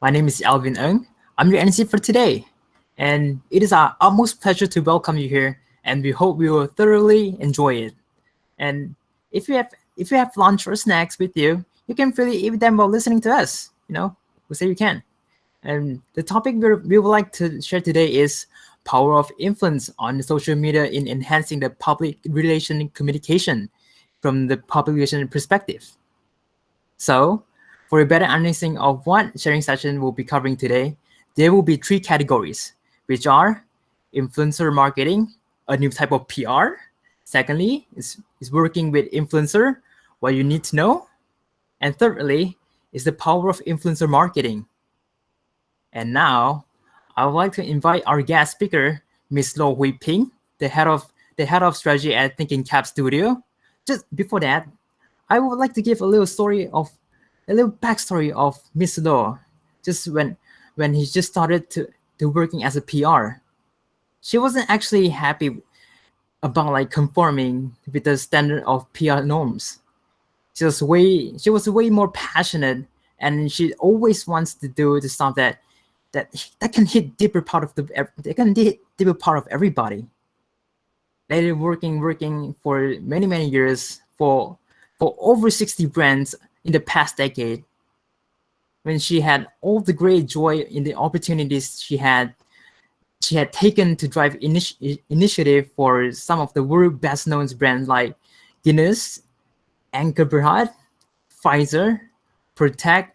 My name is Alvin Ng. I'm your NC for today. And it is our utmost pleasure to welcome you here, and we hope you will thoroughly enjoy it. And if you have lunch or snacks with you, you can freely eat them while listening to us. We say you can. And the topic we would like to share today is power of influence on social media in enhancing the public relation communication from the public relation perspective. So, for a better understanding of what sharing session will be covering today, there will be three categories, which are influencer marketing, a new type of PR. Secondly, is working with influencer, what you need to know. And thirdly, is the power of influencer marketing. And now, I would like to invite our guest speaker, Miss Loh Hui Ping, the head of strategy at Thinking Cap Studio. Just before that, I would like to give a little backstory of Miss Law. Just when he just started to working as a PR, she wasn't actually happy about like conforming with the standard of PR norms. She was way more passionate, and she always wants to do the stuff that can hit deeper part of everybody. Later working for many years for over 60 brands in the past decade, when she had all the great joy in the opportunities she had taken to drive initiative for some of the world best known brands like Guinness, Anchor Berhad, Pfizer, Protect,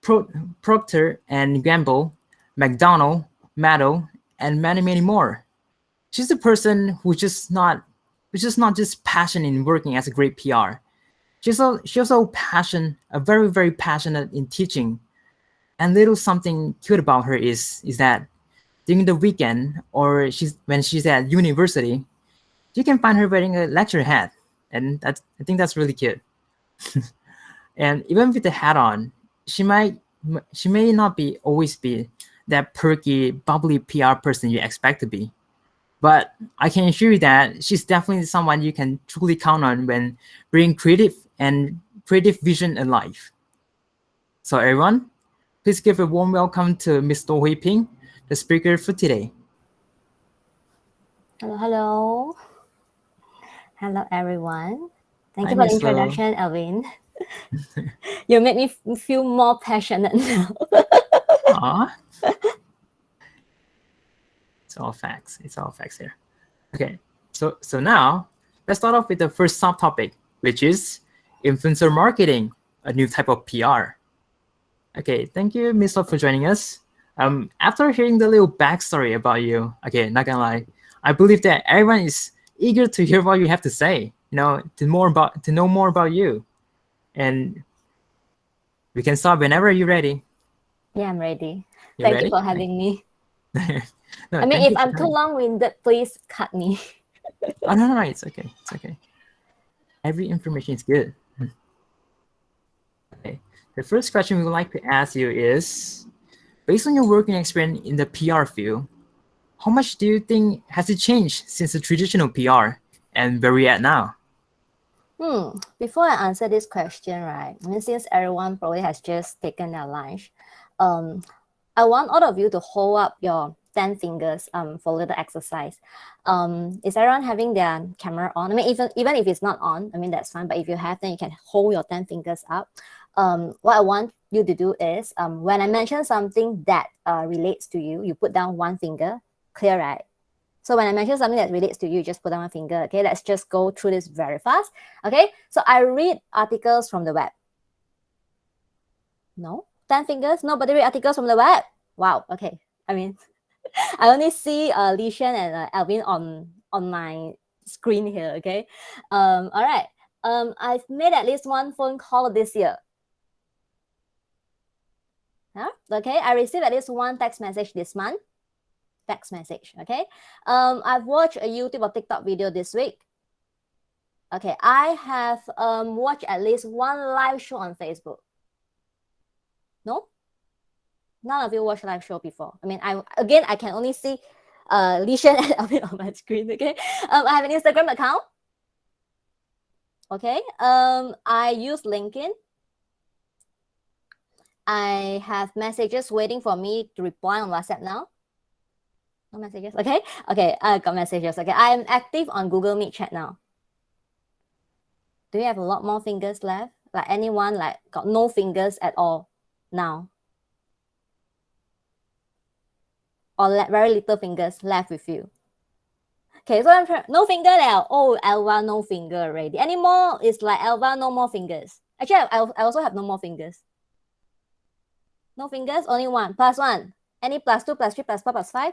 Procter and Gamble, McDonald, Matto, and many more. She's a person who's just not just passionate in working as a great PR. She's also very passionate in teaching. And little something cute about her is that during the weekend or when she's at university, you can find her wearing a lecture hat, and I think that's really cute. And even with the hat on, she might she may not be always be that perky, bubbly PR person you expect to be. But I can assure you that she's definitely someone you can truly count on when bringing creative vision alive. So everyone, please give a warm welcome to Ms. Loh Hui Ping, the speaker for today. Hello. Hello, everyone. Thank Hi, you for the Ms. Loh. introduction, Alvin. You make me feel more passionate now. Aw, it's all facts. It's all facts here. Okay, so now let's start off with the first subtopic, which is influencer marketing, a new type of PR. Okay, thank you, Miss Love, for joining us. After hearing the little backstory about you, okay, not gonna lie, I believe that everyone is eager to hear what you have to say. To know more about you, and we can start whenever you're ready. Yeah, I'm ready. You Thank you ready? for having me. No, I mean, thank if you for I'm too coming. long-winded, please cut me. Oh no, it's okay. It's okay. Every information is good. Okay. The first question we would like to ask you is, based on your working experience in the PR field, how much do you think has it changed since the traditional PR and where we at now? Before I answer this question, right? I mean, since everyone probably has just taken their lunch, um, I want all of you to hold up your 10 fingers for a little exercise. Is everyone having their camera on? I mean, even if it's not on, I mean, that's fine. But if you have, then you can hold your 10 fingers up. What I want you to do is when I mention something that relates to you, you put down one finger. Clear, right? So when I mention something that relates to you, just put down one finger. Okay, let's just go through this very fast. Okay, so I read articles from the web. No? 10 fingers? Nobody read articles from the web? Wow, okay. I mean, I only see Lishan and Alvin on my screen here, okay? All right. I've made at least one phone call this year. Huh? Okay, I received at least one text message this month. Text message, okay? I've watched a YouTube or TikTok video this week. Okay, I have watched at least one live show on Facebook. No? None of you watched live show before. I mean, I can only see Lishan and Alvin on my screen, okay? I have an Instagram account. Okay, I use LinkedIn. I have messages waiting for me to reply on WhatsApp now. No messages. Okay. Okay. I got messages. Okay. I am active on Google Meet chat now. Do you have a lot more fingers left? Like anyone like got no fingers at all now? Or very little fingers left with you? Okay, so I'm trying, no finger now. Oh, Alva, no finger already. Anymore, it's like Alva, no more fingers. Actually, I also have no more fingers. No fingers, only one. Plus one. Any plus two, plus three, plus four, plus five?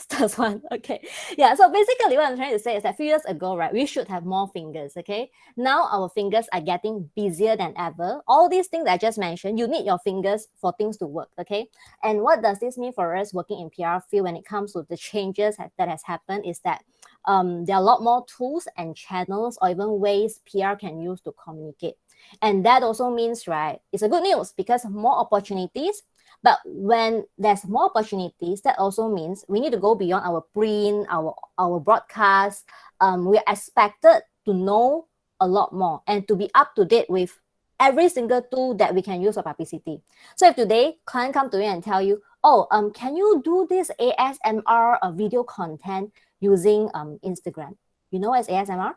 Plus one. Okay. Yeah. So basically, what I'm trying to say is that a few years ago, right, we should have more fingers. Okay. Now our fingers are getting busier than ever. All these things I just mentioned, you need your fingers for things to work. Okay. And what does this mean for us working in PR field when it comes to the changes that has happened is that there are a lot more tools and channels or even ways PR can use to communicate. And that also means, right, it's a good news because more opportunities. But when there's more opportunities, that also means we need to go beyond our print, our broadcast. We're expected to know a lot more and to be up to date with every single tool that we can use for publicity. So if today client come to you and tell you, oh, can you do this ASMR video content using Instagram? You know what's ASMR?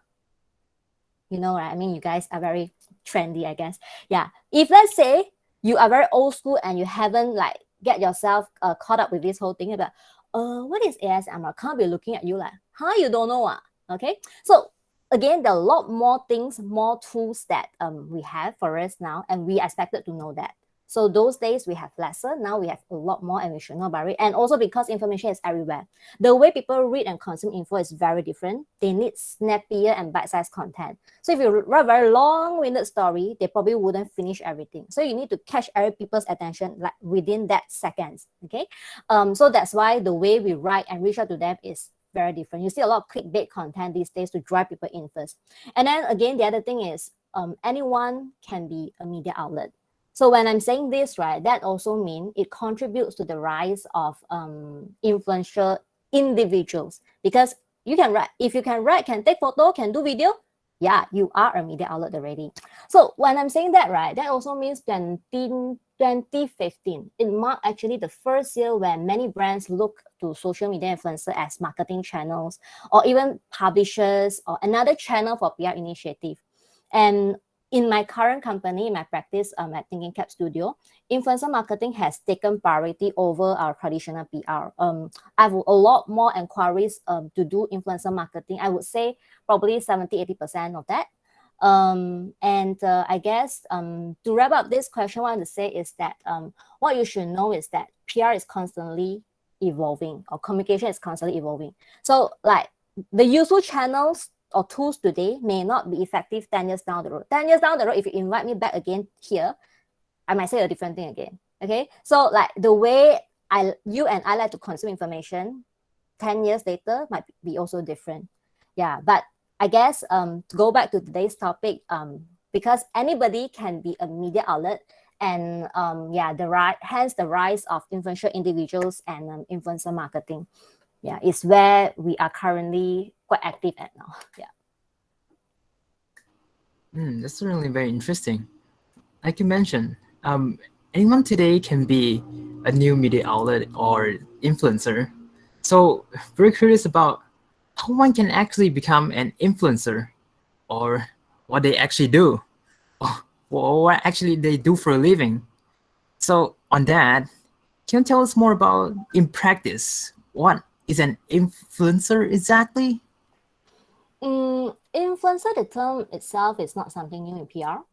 You know, right? I mean, you guys are very trendy, I guess. Yeah. If let's say you are very old school and you haven't like get yourself caught up with this whole thing about, what is ASMR? Can't be looking at you like, huh? You don't know? Okay. So again, there are a lot more things, more tools that we have for us now, and we expected to know that. So those days we have lesser, now we have a lot more and we should know about it. And also because information is everywhere. The way people read and consume info is very different. They need snappier and bite-sized content. So if you write a very long-winded story, they probably wouldn't finish everything. So you need to catch every people's attention like within that seconds, okay? So that's why the way we write and reach out to them is very different. You see a lot of clickbait content these days to drive people in first. And then again, the other thing is anyone can be a media outlet. So when I'm saying this, right, that also means it contributes to the rise of influential individuals because you can write. If you can write, can take photo, can do video, yeah, you are a media outlet already. So when I'm saying that, right, that also means 2015, it marked actually the first year when many brands look to social media influencers as marketing channels or even publishers or another channel for PR initiative. And in my current company, in my practice at Thinking Cap Studio, influencer marketing has taken priority over our traditional PR. I have a lot more inquiries to do influencer marketing. I would say probably 70-80% of that. I guess to wrap up this question, what I want to say is that what you should know is that PR is constantly evolving, or communication is constantly evolving. So like the useful channels or tools today may not be effective 10 years down the road. 10 years down the road, if you invite me back again here, I might say a different thing again. Okay. So like the way you and I like to consume information 10 years later might be also different. Yeah. But I guess to go back to today's topic, because anybody can be a media outlet, and hence the rise of influential individuals and influencer marketing. Yeah, it's where we are currently quite active at now. Yeah. That's really very interesting. Like you mentioned, anyone today can be a new media outlet or influencer. So very curious about how one can actually become an influencer, or what they actually do, or what actually they do for a living. So on that, can you tell us more about in practice, what is an influencer exactly? Influencer, the term itself is not something new in PR.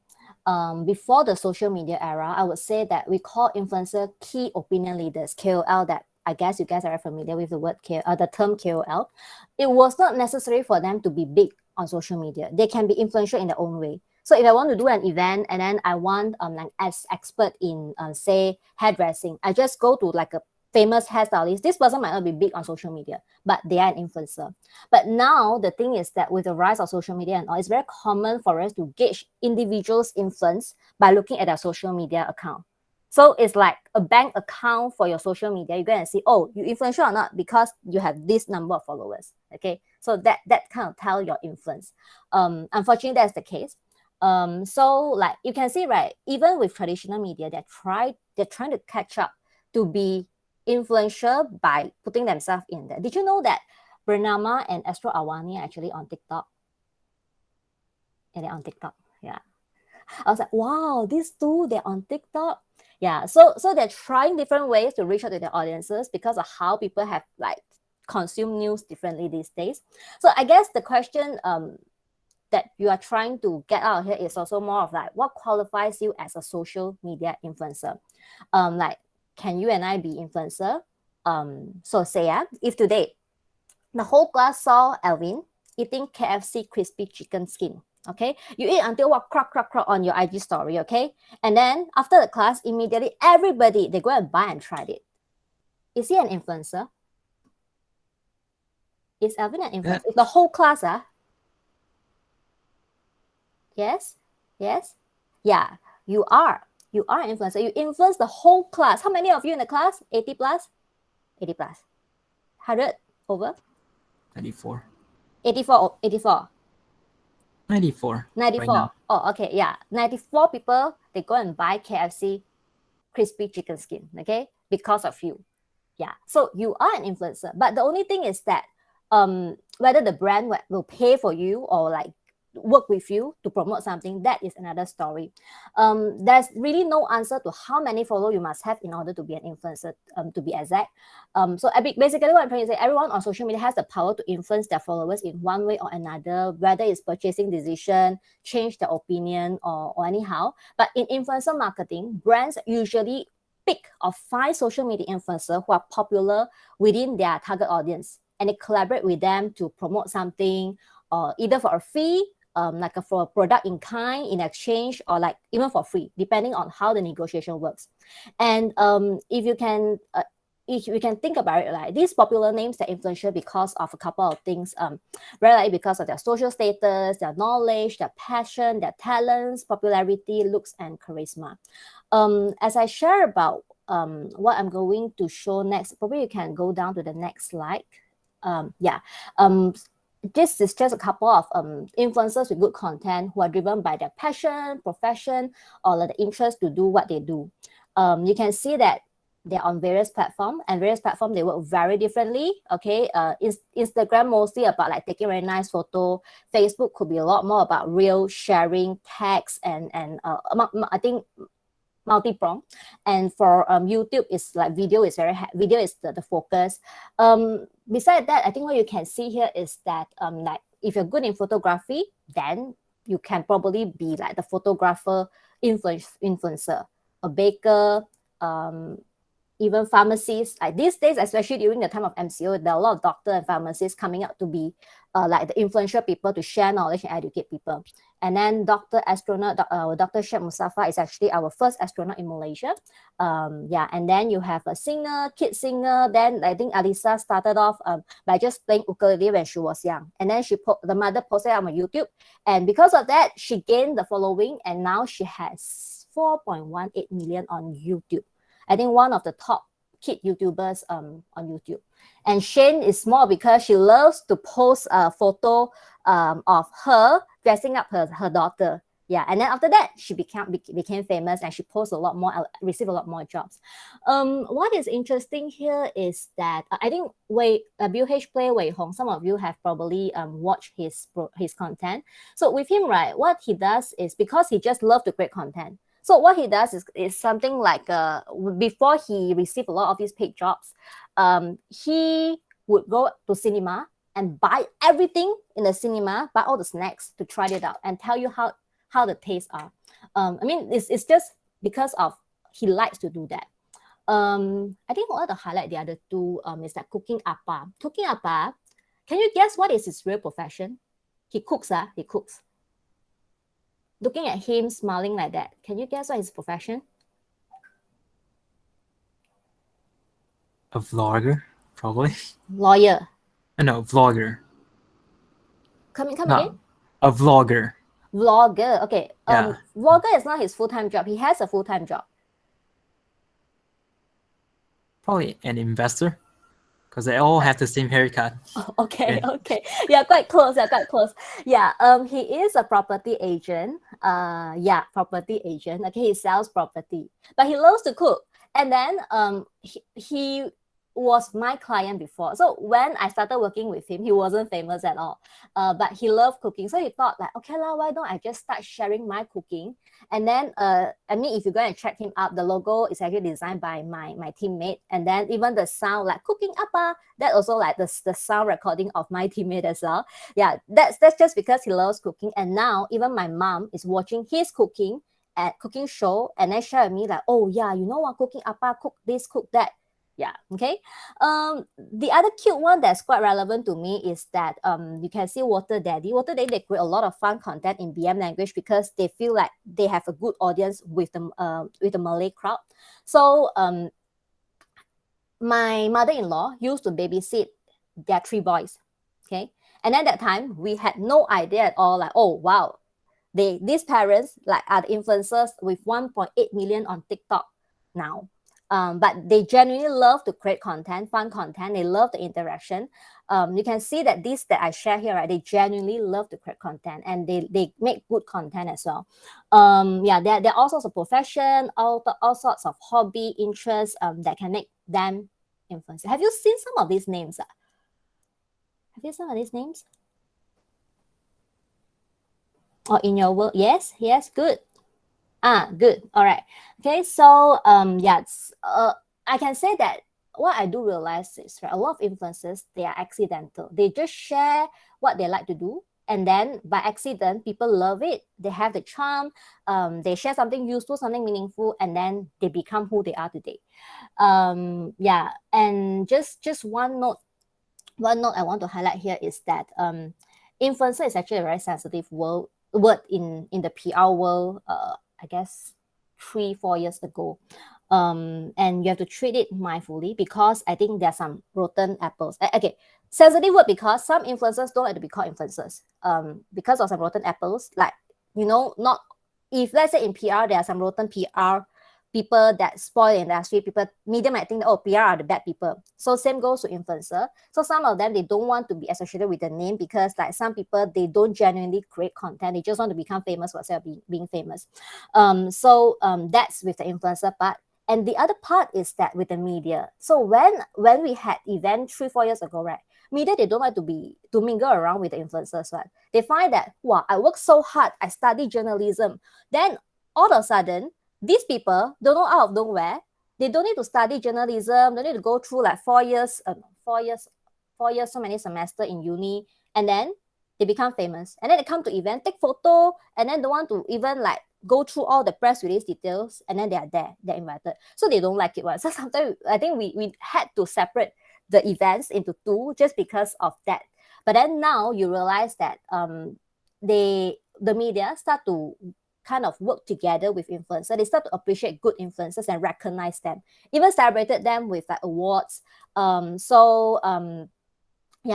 Before the social media era, I would say that we call influencer key opinion leaders, KOL, that I guess you guys are familiar with the word the term KOL. It was not necessary for them to be big on social media. They can be influential in their own way. So if I want to do an event and then I want as expert in say hairdressing, I just go to like a famous hairstylist. This person might not be big on social media, but they are an influencer. But now the thing is that with the rise of social media and all, it's very common for us to gauge individuals' influence by looking at their social media account. So it's like a bank account for your social media. You go and see, oh, you influential or not because you have this number of followers. Okay, so that kind of tell your influence. Unfortunately, that's the case. So like you can see, right, even with traditional media, they're trying to catch up to be influential by putting themselves in there. Did you know that Bernama and Astro Awani are actually on TikTok? And they're on TikTok. Yeah. I was like, wow, these two, they're on TikTok. Yeah. So they're trying different ways to reach out to their audiences because of how people have like consumed news differently these days. So I guess the question that you are trying to get out here is also more of like what qualifies you as a social media influencer. Like, can you and I be influencer? So say if today the whole class saw Alvin eating KFC crispy chicken skin, okay, you eat until what crack on your IG story, okay, and then after the class, immediately everybody they go and buy and try it. Is he an influencer? Is Alvin an influencer? The whole class, Yes. Yeah, you are an influencer. You influence the whole class. How many of you in the class? 80 plus? 80 plus. 100 over? 94. 84. 84. 94. 94. Right now. Oh, okay. Yeah. 94 people, they go and buy KFC crispy chicken skin, okay? Because of you. Yeah. So you are an influencer. But the only thing is that whether the brand will pay for you or like work with you to promote something, that is another story. There's really no answer to how many followers you must have in order to be an influencer, to be exact. So basically what I'm trying to say, everyone on social media has the power to influence their followers in one way or another, whether it's purchasing decision, change their opinion or anyhow. But in influencer marketing, brands usually pick or find social media influencers who are popular within their target audience, and they collaborate with them to promote something, or either for a fee, like for a product in kind in exchange, or like even for free, depending on how the negotiation works. And if you can think about it, like these popular names are influential because of a couple of things, very likely because of their social status, their knowledge, their passion, their talents, popularity, looks, and charisma. As I share about what I'm going to show next, probably you can go down to the next slide. This is just a couple of influencers with good content who are driven by their passion, profession, or the interest to do what they do. You can see that they're on various platforms, and various platforms they work very differently. Okay, Instagram mostly about like taking very nice photo. Facebook could be a lot more about real sharing, text, and I think multi-prong. And for YouTube, it's like video is the focus. Beside that, I think what you can see here is that like if you're good in photography, then you can probably be like the photographer influencer, a baker, even pharmacists. Like these days, especially during the time of MCO, there are a lot of doctors and pharmacists coming out to be like the influential people to share knowledge and educate people. And then Dr. Sheikh Mustafa is actually our first astronaut in Malaysia. And then you have a singer, kid singer. Then I think Alisa started off by just playing ukulele when she was young. And then the mother posted on YouTube. And because of that, she gained the following. And now she has 4.18 million on YouTube. I think one of the top kid YouTubers on YouTube. And Shane is more because she loves to post a photo of her dressing up her daughter. Yeah, and then after that, she became famous, and she posted a lot more, received a lot more jobs. What is interesting here is that I think WH Play Wei Hong, some of you have probably watched his content. So with him, right, what he does is, because he just loves to create content. So what he does is something like before he received a lot of his paid jobs, he would go to cinema and buy everything in the cinema, buy all the snacks to try it out and tell you how the tastes are. I mean, it's just because of he likes to do that. I think I want to highlight the other two is that Cooking Appa. Cooking Appa, can you guess what is his real profession? He cooks. He cooks. Looking at him smiling like that, can you guess what his profession? A vlogger, probably. Lawyer. No, vlogger. Come again? A vlogger. Vlogger. Okay. Yeah. Vlogger is not his full-time job. He has a full-time job. Probably an investor, because they all have the same haircut. Okay. Yeah, quite close. Yeah. He is a property agent. Yeah, property agent. Okay, he sells property, but he loves to cook. And then he was my client before. So when I started working with him, he wasn't famous at all. But he loved cooking. So he thought like, okay lah, why don't I just start sharing my cooking? And then I mean, if you go and check him up, the logo is actually designed by my teammate. And then even the sound like cooking up, that also like the sound recording of my teammate as well. Yeah, that's just because he loves cooking. And now even my mom is watching his cooking at cooking show, and then share with me like, oh yeah, you know what, cooking appa, cook this, cook that. Yeah, okay. The other cute one that's quite relevant to me is that you can see Water Daddy. Water Daddy, they create a lot of fun content in BM language because they feel like they have a good audience with the Malay crowd. So my mother-in-law used to babysit their 3 boys. Okay. And at that time, we had no idea at all, like, oh wow, these parents like are the influencers with 1.8 million on TikTok now. But they genuinely love to create content, fun content. They love the interaction. You can see that this that I share here, right? They genuinely love to create content, and they make good content as well. Yeah, there are all sorts of profession, all sorts of hobby, interests that can make them influencers. Have you seen some of these names? Have you seen some of these names? Or in your work? Yes, good. Good. All right. Okay, so yeah, I can say that what I do realize is, right, a lot of influencers, they are accidental. They just share what they like to do, and then by accident, people love it. They have the charm. They share something useful, something meaningful, and then they become who they are today. Yeah, and just one note I want to highlight here is that influencer is actually a very sensitive word in the PR world. I guess 3-4 years ago, and you have to treat it mindfully because I think there are some rotten apples. Okay, sensitive word because some influencers don't like to be called influencers. Because of some rotten apples, like, you know, not if let's say in PR there are some rotten PR people that spoil the industry. Media might think that, oh, PR are the bad people. So same goes to influencer. So some of them, they don't want to be associated with the name because like some people, they don't genuinely create content. They just want to become famous for self being famous. So that's with the influencer part. And the other part is that with the media. So when we had event 3-4 years ago, right? Media, they don't like to mingle around with the influencers, right? They find that, wow, I work so hard, I study journalism. Then all of a sudden, these people don't know out of nowhere. They don't need to study journalism. Don't need to go through like 4 years, so many semesters in uni, and then they become famous. And then they come to event, take photo, and then don't want to even like go through all the press release details, and then they are there, they're invited. So they don't like it. Right? So sometimes I think we had to separate the events into 2 just because of that. But then now you realize that the media start to kind of work together with influencers. They start to appreciate good influencers and recognize them, even celebrated them with like awards. Yeah,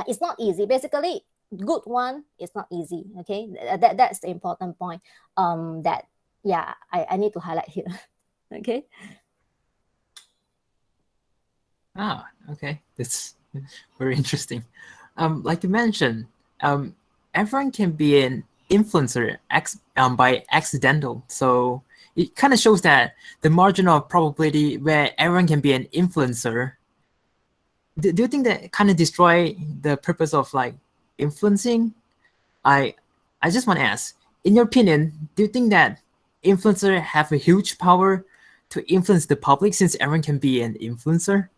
it's not easy. Basically, good one is not easy. Okay, that's the important point. That yeah, I need to highlight here. Okay. Okay, that's very interesting. Like you mentioned, everyone can be an influencer by accidental. So it kind of shows that the margin of probability where everyone can be an influencer. Do you think that kind of destroy the purpose of like influencing? I just want to ask, in your opinion, do you think that influencer have a huge power to influence the public since everyone can be an influencer?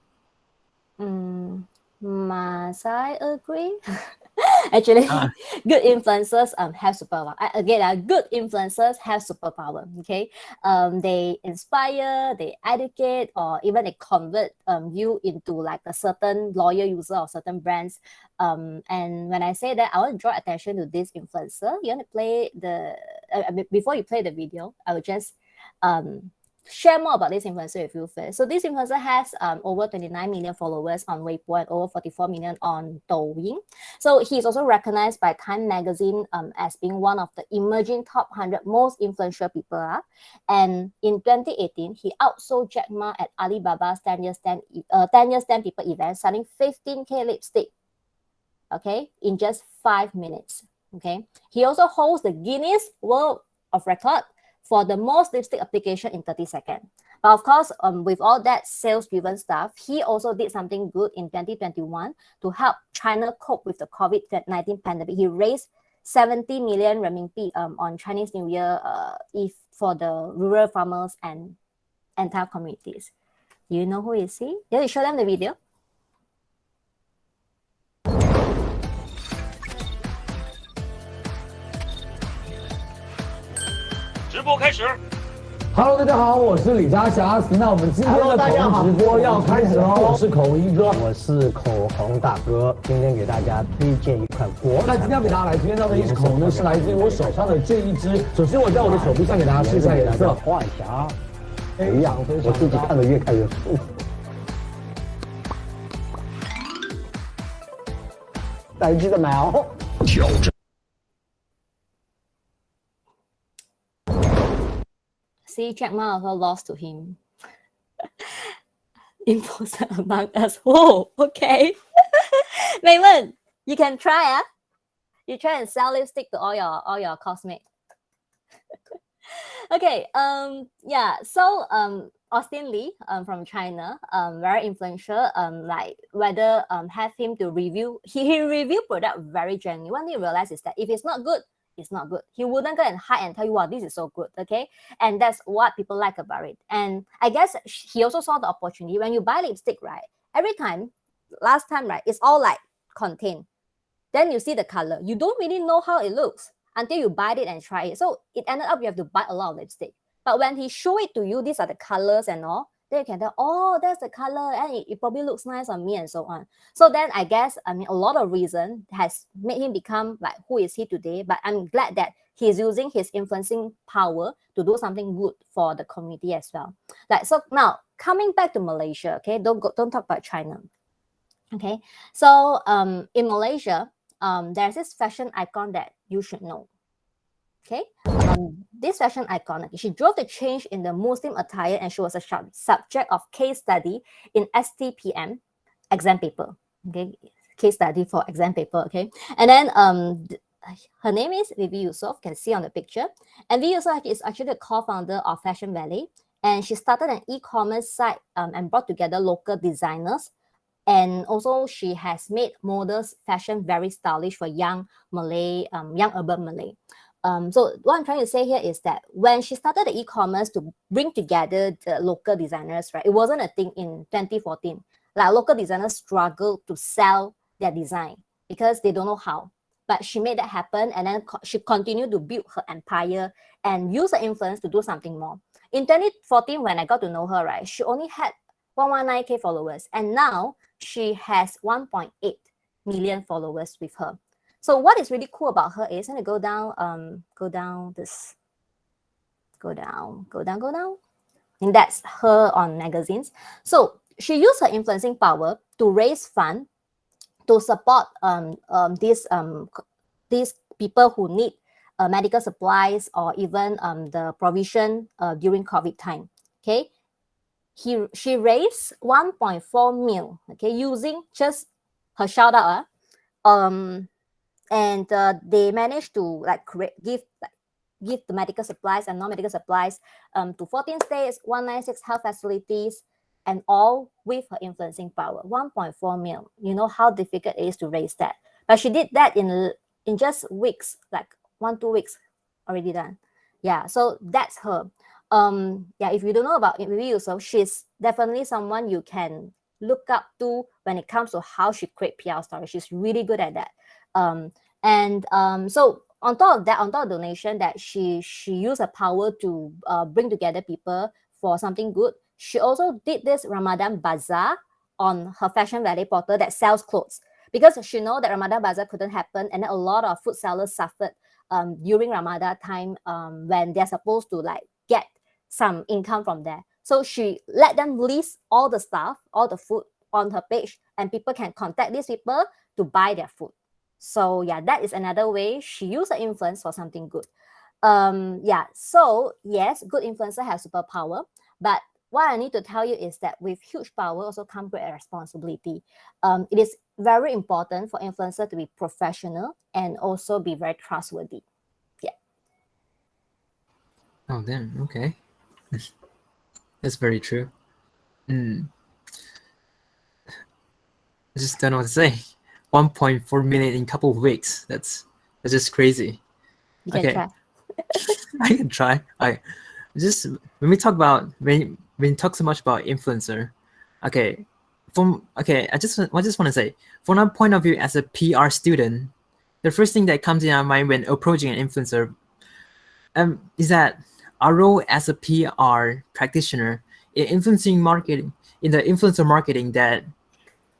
Must I agree? Actually, good influencers have superpower. Again, good influencers have superpower. Okay, they inspire, they educate, or even they convert you into like a certain loyal user of certain brands. And when I say that, I want to draw attention to this influencer. You want to play before you play the video, I will just share more about this influencer with you first. So this influencer has over 29 million followers on Weibo and over 44 million on Douyin. So he's also recognized by Time Magazine as being one of the emerging top 100 most influential people. And in 2018, he outsold Jack Ma at Alibaba's 10 years 10 people event, selling 15K lipstick, okay, in just 5 minutes. Okay, he also holds the Guinness World of record for the most lipstick application in 30 seconds. But of course, with all that sales-driven stuff, he also did something good in 2021 to help China cope with the COVID-19 pandemic. He raised 70 million renminbi on Chinese New Year Eve for the rural farmers and entire communities. Do you know who is he? Yeah, you show them the video. Hello， 大家好，我是李佳霞。那我们今天的口红直播要开始喽。我是口红一哥，我是口红大哥。今天给大家推荐一款国产。那今天给大家来推荐到的一支口红呢，是来自于我手上的这一支。首先我在我的手臂上给大家试一下颜色，画一下啊。哎呀，我自己看着越看越舒服。大家记得买哦。挑战。See, Jack Ma also lost to him. Imposter among us. Whoa, okay. Raymond, you can try, You try and sell lipstick to all your cosmates. Okay, yeah, so Austin Lee from China, very influential, like whether have him to review, he review product very genuinely. One thing you realize is that if it's not good, it's not good. He wouldn't go and hide and tell you, wow, this is so good, okay? And that's what people like about it. And I guess he also saw the opportunity. When you buy lipstick, right, every time, last time, right, it's all like contained. Then you see the color. You don't really know how it looks until you buy it and try it. So it ended up you have to buy a lot of lipstick. But when he show it to you, these are the colors and all, then you can tell, oh, that's the color and it probably looks nice on me and so on. So then I guess, I mean, a lot of reason has made him become like who is he today. But I'm glad that he's using his influencing power to do something good for the community as well. Like, so now coming back to Malaysia, okay, don't talk about China. Okay, so in Malaysia, there's this fashion icon that you should know. Okay, this fashion icon, she drove the change in the Muslim attire and she was a subject of case study in STPM exam paper. Okay, case study for exam paper. Okay, and then her name is Vivi Yusof, can see on the picture. And Vivi Yusof is actually the co-founder of Fashion Valley, and she started an e-commerce site and brought together local designers. And also she has made models fashion very stylish for young Malay, young urban Malay. So what I'm trying to say here is that when she started the e-commerce to bring together the local designers, right, it wasn't a thing in 2014. Like local designers struggle to sell their design because they don't know how. But she made that happen, and then she continued to build her empire and use her influence to do something more. In 2014, when I got to know her, right, she only had 119K followers, and now she has 1.8 million followers with her. So what is really cool about her is, I'm gonna go down, and that's her on magazines. So she used her influencing power to raise funds to support these people who need medical supplies or even the provision during COVID time. Okay, she raised 1.4 mil. Okay, using just her shout out. And they managed to like give the medical supplies and non-medical supplies to 14 states, 196 health facilities, and all with her influencing power. 1.4 mil. You know how difficult it is to raise that. But she did that in just weeks, like 1-2 weeks, already done. Yeah, so that's her. Yeah, if you don't know about Vivi Yusof, she's definitely someone you can look up to when it comes to how she create PR stories. She's really good at that. So on top of that, on top of donation that she used her power to bring together people for something good, she also did this Ramadan Bazaar on her Fashion Valley portal that sells clothes, because she know that Ramadan Bazaar couldn't happen, and then a lot of food sellers suffered during Ramadan time when they're supposed to like get some income from there. So she let them list all the stuff, all the food on her page, and people can contact these people to buy their food. So yeah, that is another way she used her influence for something good. Yeah, so yes, good influencer has superpower, but what I need to tell you is that with huge power also comes great responsibility. It is very important for influencer to be professional and also be very trustworthy. Yeah. Oh, damn. Okay. That's very true. Mm. I just don't know what to say. 1.4 million in a couple of weeks. That's just crazy. You can Okay. try. I can try. I just when we talk about when we talk so much about influencer, okay. I just want to say, from our point of view as a PR student, the first thing that comes in our mind when approaching an influencer is that our role as a PR practitioner in influencing marketing in the influencer marketing that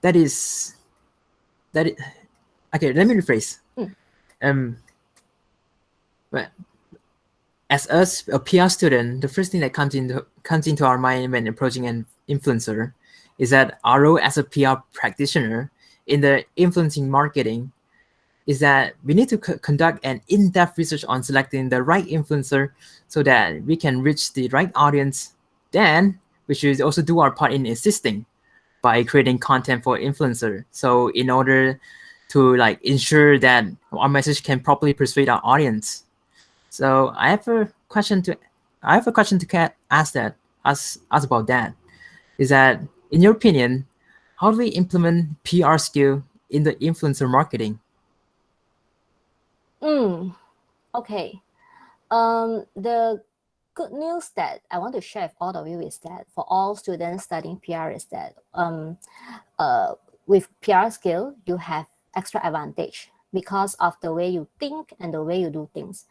is that it, okay, let me rephrase. But as us a PR student, the first thing that comes into our mind when approaching an influencer is that our role as a PR practitioner in the influencing marketing is that we need to conduct an in-depth research on selecting the right influencer so that we can reach the right audience. Then we should also do our part in assisting by creating content for influencer. So in order to like ensure that our message can properly persuade our audience. So I have a question to ask about that. Is that in your opinion, how do we implement PR skill in the influencer marketing? Okay. The good news that I want to share with all of you is that for all students studying PR is that with PR skill, you have extra advantage because of the way you think and the way you do things.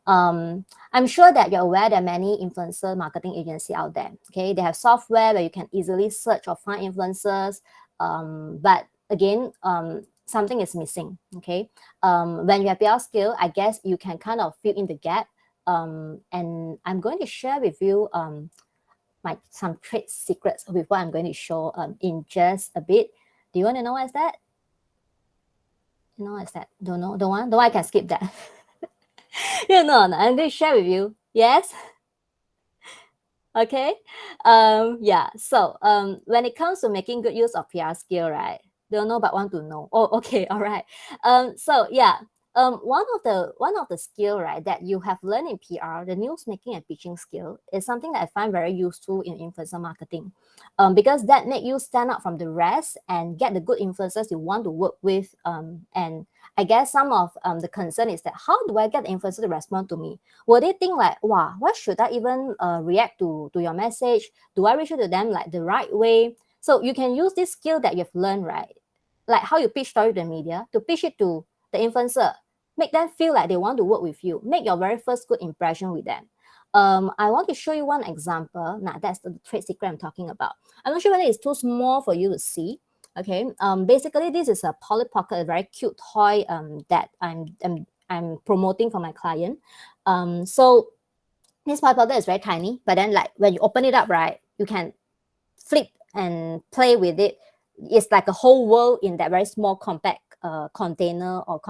I'm sure that you're aware there are many influencer marketing agency out there. Okay, they have software where you can easily search or find influencers. But again, something is missing. Okay, when you have PR skill, I guess you can kind of fill in the gap. And I'm going to share with you some trade secrets with what I'm going to show in just a bit. Do you want to know what's that? You know what's that? Don't know? Don't want? Don't want? I can skip that. No, I'm going to share with you. Yes? Okay. Yeah. So when it comes to making good use of PR skill, right? Don't know but want to know. Oh, okay. All right. So yeah. One of the skill, right, that you have learned in PR, the news making and pitching skill, is something that I find very useful in influencer marketing, because that make you stand out from the rest and get the good influencers you want to work with. And I guess some of the concern is that how do I get the influencer to respond to me? Will they think like, wow, what should I even react to your message? Do I reach out to them like the right way? So you can use this skill that you've learned, right? Like how you pitch story to the media, to pitch it to the influencer, make them feel like they want to work with you, make your very first good impression with them. I want to show you one example. Now that's the trade secret I'm talking about. I'm not sure whether it's too small for you to see. Okay. Basically, this is a Polly Pocket, a very cute toy that I'm promoting for my client. So this Polly Pocket is very tiny, but then like when you open it up, right, you can flip and play with it. It's like a whole world in that very small compact container or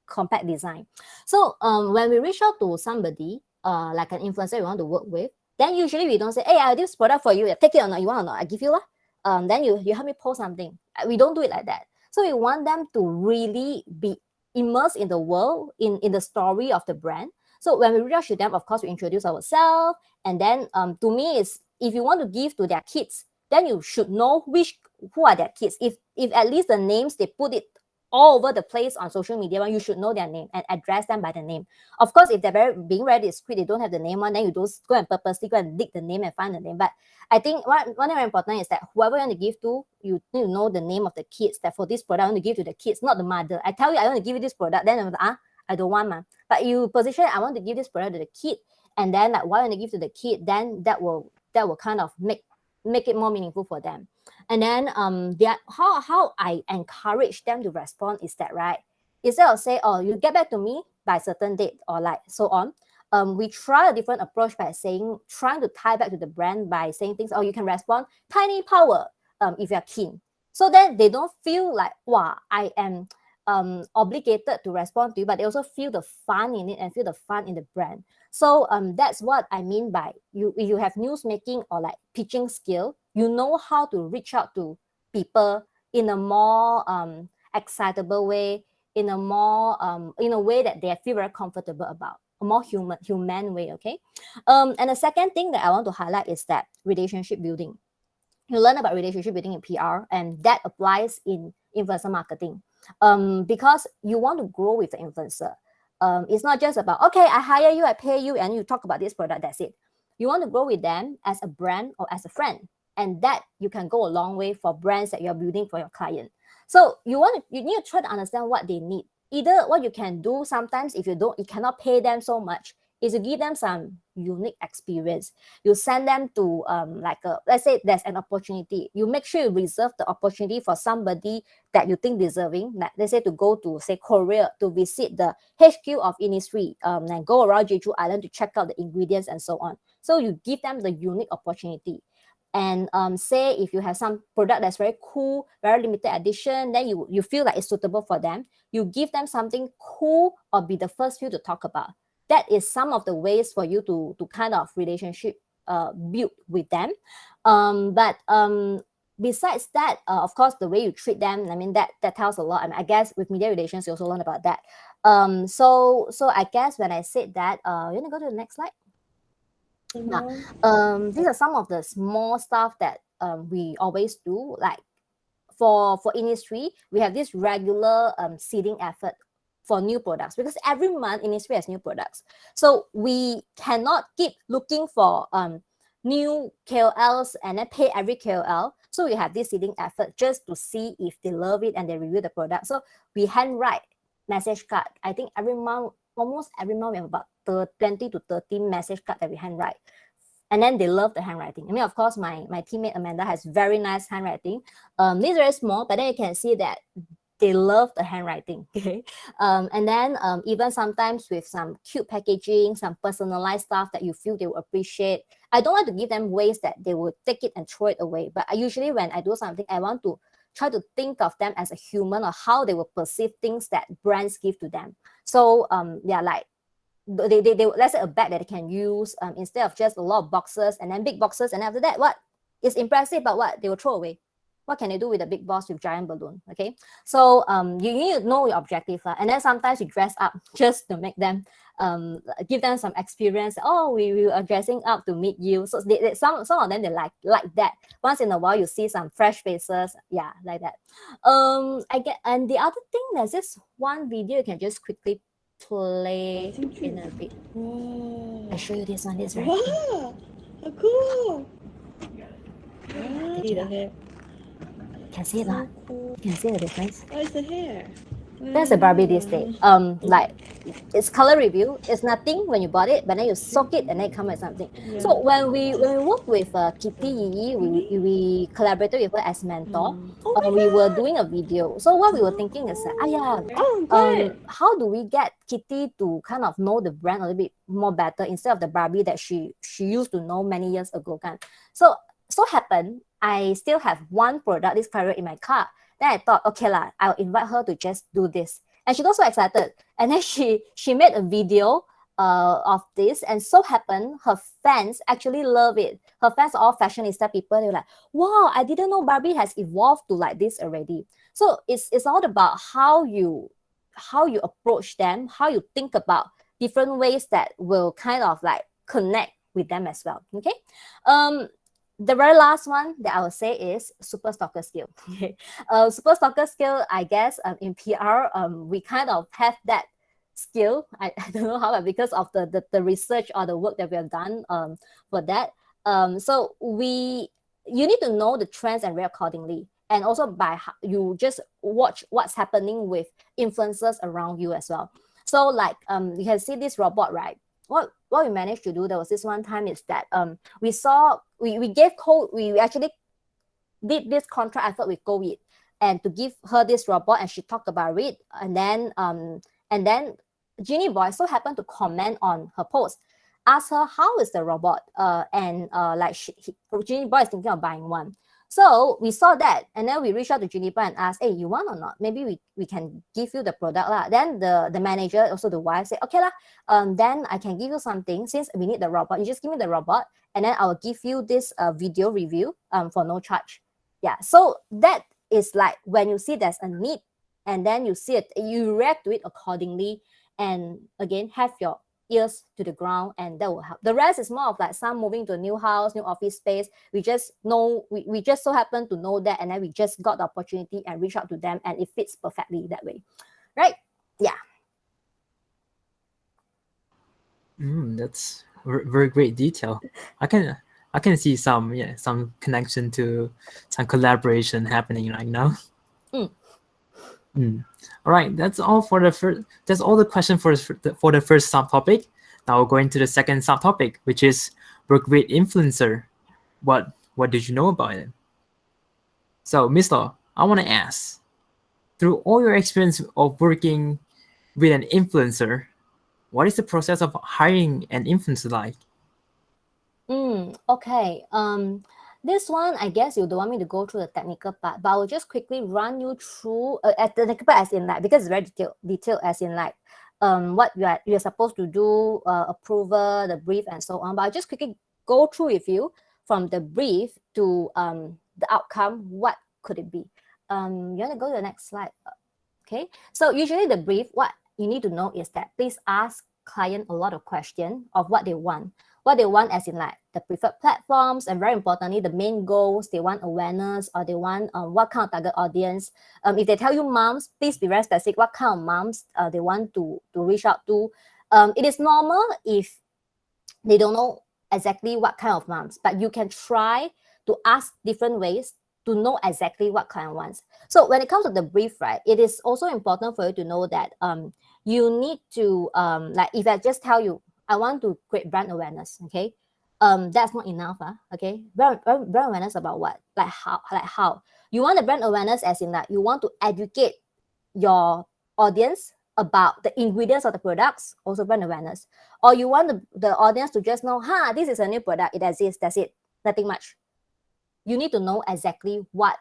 compact design. So when we reach out to somebody like an influencer we want to work with, then usually we don't say, hey, I have this product for you, take it or not, you want or not, I give you then you help me post something. We don't do it like that. So we want them to really be immersed in the world, in the story of the brand. So when we reach out to them, of course we introduce ourselves, and then to me is, if you want to give to their kids, then you should know who are their kids. If at least the names they put it all over the place on social media, you should know their name and address them by the name. Of course, if they're being very discreet, they don't have the name on, then you don't go and purposely go and dig the name and find the name. But I think one very important is that whoever you want to give to, you need to know the name of the kids, that for this product I want to give to the kids, not the mother. I tell you I want to give you this product, then I'm like, I don't want, man. But you position, I want to give this product to the kid, and then like why I want to give to the kid, then that will kind of make it more meaningful for them. And then how I encourage them to respond is that, right, instead of say, oh, you get back to me by a certain date or like so on, we try a different approach by trying to tie back to the brand by saying things, oh, you can respond tiny power if you're keen. So then they don't feel like, wow, I am obligated to respond to you, but they also feel the fun in it and feel the fun in the brand. So that's what I mean by if you have news making or like pitching skill, you know how to reach out to people in a more excitable way, in a more in a way that they feel very comfortable about. more human way. Okay. And the second thing that I want to highlight is that relationship building. You learn about relationship building in PR, and that applies in influencer marketing. Because you want to grow with the influencer. It's not just about, okay, I hire you, I pay you, and you talk about this product, that's it. You want to grow with them as a brand or as a friend, and that you can go a long way for brands that you're building for your client. So you need to try to understand what they need. Either what you can do sometimes, if you cannot pay them so much, is to give them some unique experience. You send them to let's say there's an opportunity. You make sure you reserve the opportunity for somebody that you think deserving. Like, let's say to go to, say, Korea to visit the HQ of Innisfree, and go around Jeju Island to check out the ingredients and so on. So you give them the unique opportunity. And say if you have some product that's very cool, very limited edition, then you feel like it's suitable for them, you give them something cool or be the first few to talk about. That is some of the ways for you to kind of relationship build with them. But besides that, of course, the way you treat them, I mean, that tells a lot. I mean, I guess with media relations, you also learn about that. So I guess when I said that, you want to go to the next slide? Now, these are some of the small stuff that we always do. Like for Innisfree, we have this regular seeding effort for new products, because every month Innisfree has new products. So we cannot keep looking for new KOLs and then pay every KOL. So we have this seeding effort just to see if they love it and they review the product. So we handwrite message card. I think every month, almost every month, we have about 20 to 30 message cards that we handwrite. And then they love the handwriting. I mean, of course, my teammate Amanda has very nice handwriting. These are very small, but then you can see that they love the handwriting. Okay. And then even sometimes with some cute packaging, some personalized stuff that you feel they will appreciate. I don't want to give them ways that they will take it and throw it away. But usually when I do something, I want to try to think of them as a human, or how they will perceive things that brands give to them. So like they let's say a bag that they can use, instead of just a lot of boxes and then big boxes, and after that, what is impressive, but what they will throw away. What can they do with a big box with giant balloon? Okay, so you need to know your objective, and then sometimes you dress up just to make them give them some experience. Oh, we are dressing up to meet you. So some of them, they like that. Once in a while you see some fresh faces, yeah, like that. And the other thing, there's this one video you can just quickly play in a bit. Whoa. I show you this one. This right. Wow, how cool. Did you The hair. can see it, So lah. cool. You can see the difference. Oh, it's the hair. That's the Barbie this day. Like it's color review. It's nothing when you bought it, but then you soak it and then it comes with something. Yeah. So when we work with Kitty Yi, we collaborated with her as mentor. We were doing a video. So what we were thinking is, how do we get Kitty to kind of know the brand a little bit more better, instead of the Barbie that she used to know many years ago, kan? So happened, I still have one product, this Clario, in my car. Then I thought, okay lah, I'll invite her to just do this. And she got so excited. And then she made a video of this, and so happened her fans actually love it. Her fans are all fashionista people. They were like, wow, I didn't know Barbie has evolved to like this already. So it's all about how you approach them, how you think about different ways that will kind of like connect with them as well. Okay. The very last one that I would say is super stalker skill. Okay. Super stalker skill, I guess, in PR, we kind of have that skill. I don't know how, but because of the research or the work that we have done for that. So you need to know the trends and react accordingly. And also you just watch what's happening with influencers around you as well. So like you can see this robot, right? What we managed to do, there was this one time, is that we actually did this contract effort with COVID, and to give her this robot, and she talked about it, and then Genie Boy so happened to comment on her post, ask her how is the robot, and Genie Boy is thinking of buying one. So we saw that, and then we reached out to Juniper and asked, hey, you want or not? Maybe we can give you the product lah. Then the manager, also the wife, said, okay lah, then I can give you something, since we need the robot. You just give me the robot, and then I will give you this video review for no charge. Yeah, so that is like when you see there's a need, and then you see it, you react to it accordingly, and again, have your ears to the ground, and that will help. The rest is more of like some moving to a new house, new office space. We just know, we just so happen to know that, and then we just got the opportunity and reach out to them, and it fits perfectly that way, right? Yeah. That's very great detail. I can see some connection to some collaboration happening right now. All right, that's all for the first. That's all the question for the first subtopic. Now we're going to the second subtopic, which is work with influencer. What did you know about it? So, Miss Law, I want to ask, through all your experience of working with an influencer, what is the process of hiring an influencer like? Okay. This one, I guess you don't want me to go through the technical part, but I will just quickly run you through at the technical part, as in like, because it's very detailed as in like what you're supposed to do, approval, the brief, and so on. But I'll just quickly go through with you from the brief to the outcome. What could it be? You want to go to the next slide? Okay. So usually the brief, what you need to know is that please ask client a lot of questions of what they want. What they want as in like the preferred platforms, and very importantly, the main goals. They want awareness, or they want what kind of target audience. If they tell you moms, please be very specific what kind of moms they want to reach out to. It is normal if they don't know exactly what kind of moms, but you can try to ask different ways to know exactly what client wants. So when it comes to the brief, right, it is also important for you to know that you need to like if I just tell you I want to create brand awareness, okay, that's not enough, okay. Brand awareness about what? Like how you want the brand awareness as in that you want to educate your audience about the ingredients of the products, also brand awareness. Or you want the audience to just know, this is a new product, it exists, that's it, nothing much. You need to know exactly what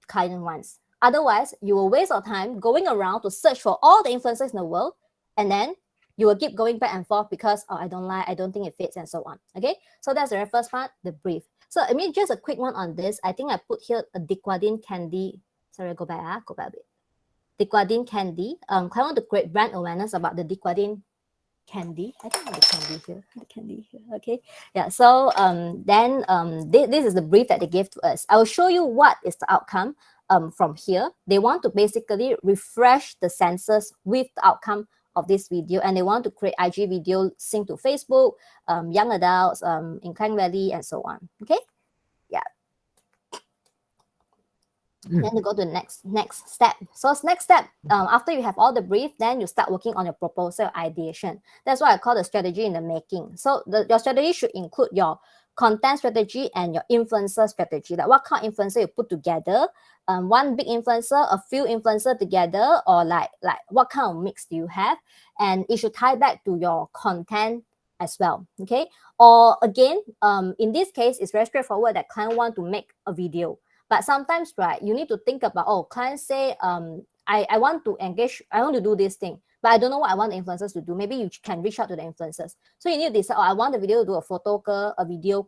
client wants. Otherwise, you will waste your time going around to search for all the influencers in the world, and then you will keep going back and forth because, I don't think it fits, and so on. Okay, so that's the very first part, the brief. So I mean, just a quick one on this. I think I put here a Dequadine candy. Sorry, go back a bit. Dequadine candy. Client want to create brand awareness about the Dequadine candy. I think I have the candy here. Okay, yeah. So this is the brief that they gave to us. I will show you what is the outcome from here. They want to basically refresh the sensors with the outcome of this video, and they want to create IG video, sync to Facebook, young adults in Klang Valley, and so on. Okay, yeah. Then to go to the next step. So next step, after you have all the brief, then you start working on your proposal ideation. That's what I call the strategy in the making. So your strategy should include your content strategy and your influencer strategy. Like what kind of influencer you put together, one big influencer, a few influencer together, or like what kind of mix do you have? And it should tie back to your content as well. Okay. Or again, in this case, it's very straightforward that client want to make a video. But sometimes, right, you need to think about, clients say, I want to engage, I want to do this thing, but I don't know what I want the influencers to do. Maybe you can reach out to the influencers. So you need to decide, I want the video to do a photo, a video,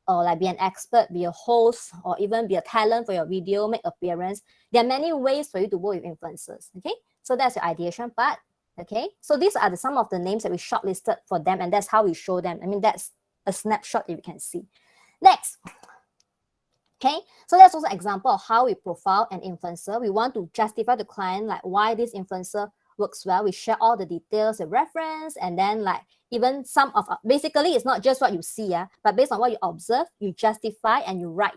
or like be an expert, be a host, or even be a talent for your video, make appearance. There are many ways for you to work with influencers. Okay, so that's your ideation part. Okay, so these are some of the names that we shortlisted for them, and that's how we show them. I mean, that's a snapshot that you can see. Next. Okay, so that's also an example of how we profile an influencer. We want to justify to the client like why this influencer works well. We share all the details, the reference, and then like even some of basically it's not just what you see, but based on what you observe, you justify and you write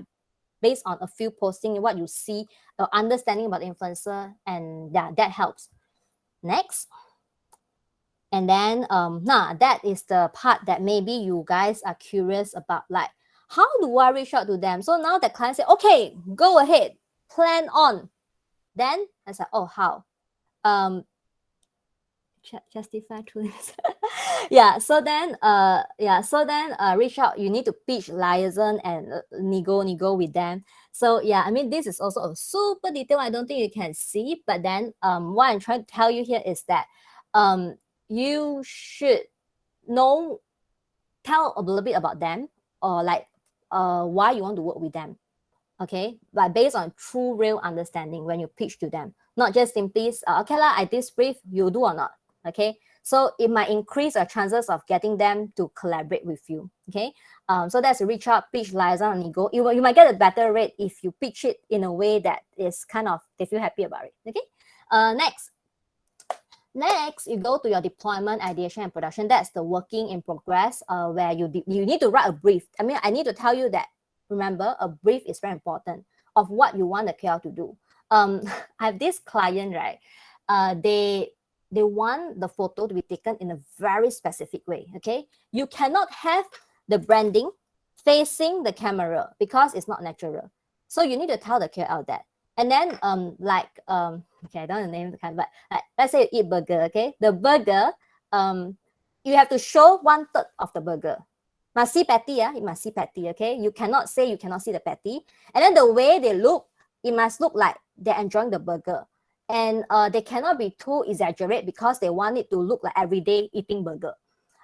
based on a few posting what you see, understanding about the influencer, and that helps. Next. And then that is the part that maybe you guys are curious about, like how do I reach out to them? So now the client said, okay, go ahead, plan on. Then I said, how? Justify to this. So then reach out. You need to pitch, liaison, and nego with them. So I mean, this is also a super detail. I don't think you can see, but then what I'm trying to tell you here is that you should tell a little bit about them, or like why you want to work with them. Okay, but based on true real understanding when you pitch to them, not just simply okay lah, I this brief, you do or not. Okay, So it might increase your chances of getting them to collaborate with you. Okay. So that's a reach out, pitch, liaison, and ego. You might get a better rate if you pitch it in a way that is kind of, they feel happy about it. Okay. Next, you go to your deployment, ideation, and production. That's the working in progress, where you need to write a brief. I mean, I need to tell you that, remember, a brief is very important of what you want the KL to do. I have this client, right? They want the photo to be taken in a very specific way, okay? You cannot have the branding facing the camera because it's not natural. So you need to tell the KL that. And then, okay, I don't want to name the kind, but let's say you eat burger, okay? The burger, you have to show 1/3 of the burger. Must see patty, yeah? You must see patty, okay? You cannot say you cannot see the patty. And then the way they look, it must look like they're enjoying the burger. And they cannot be too exaggerate because they want it to look like everyday eating burger.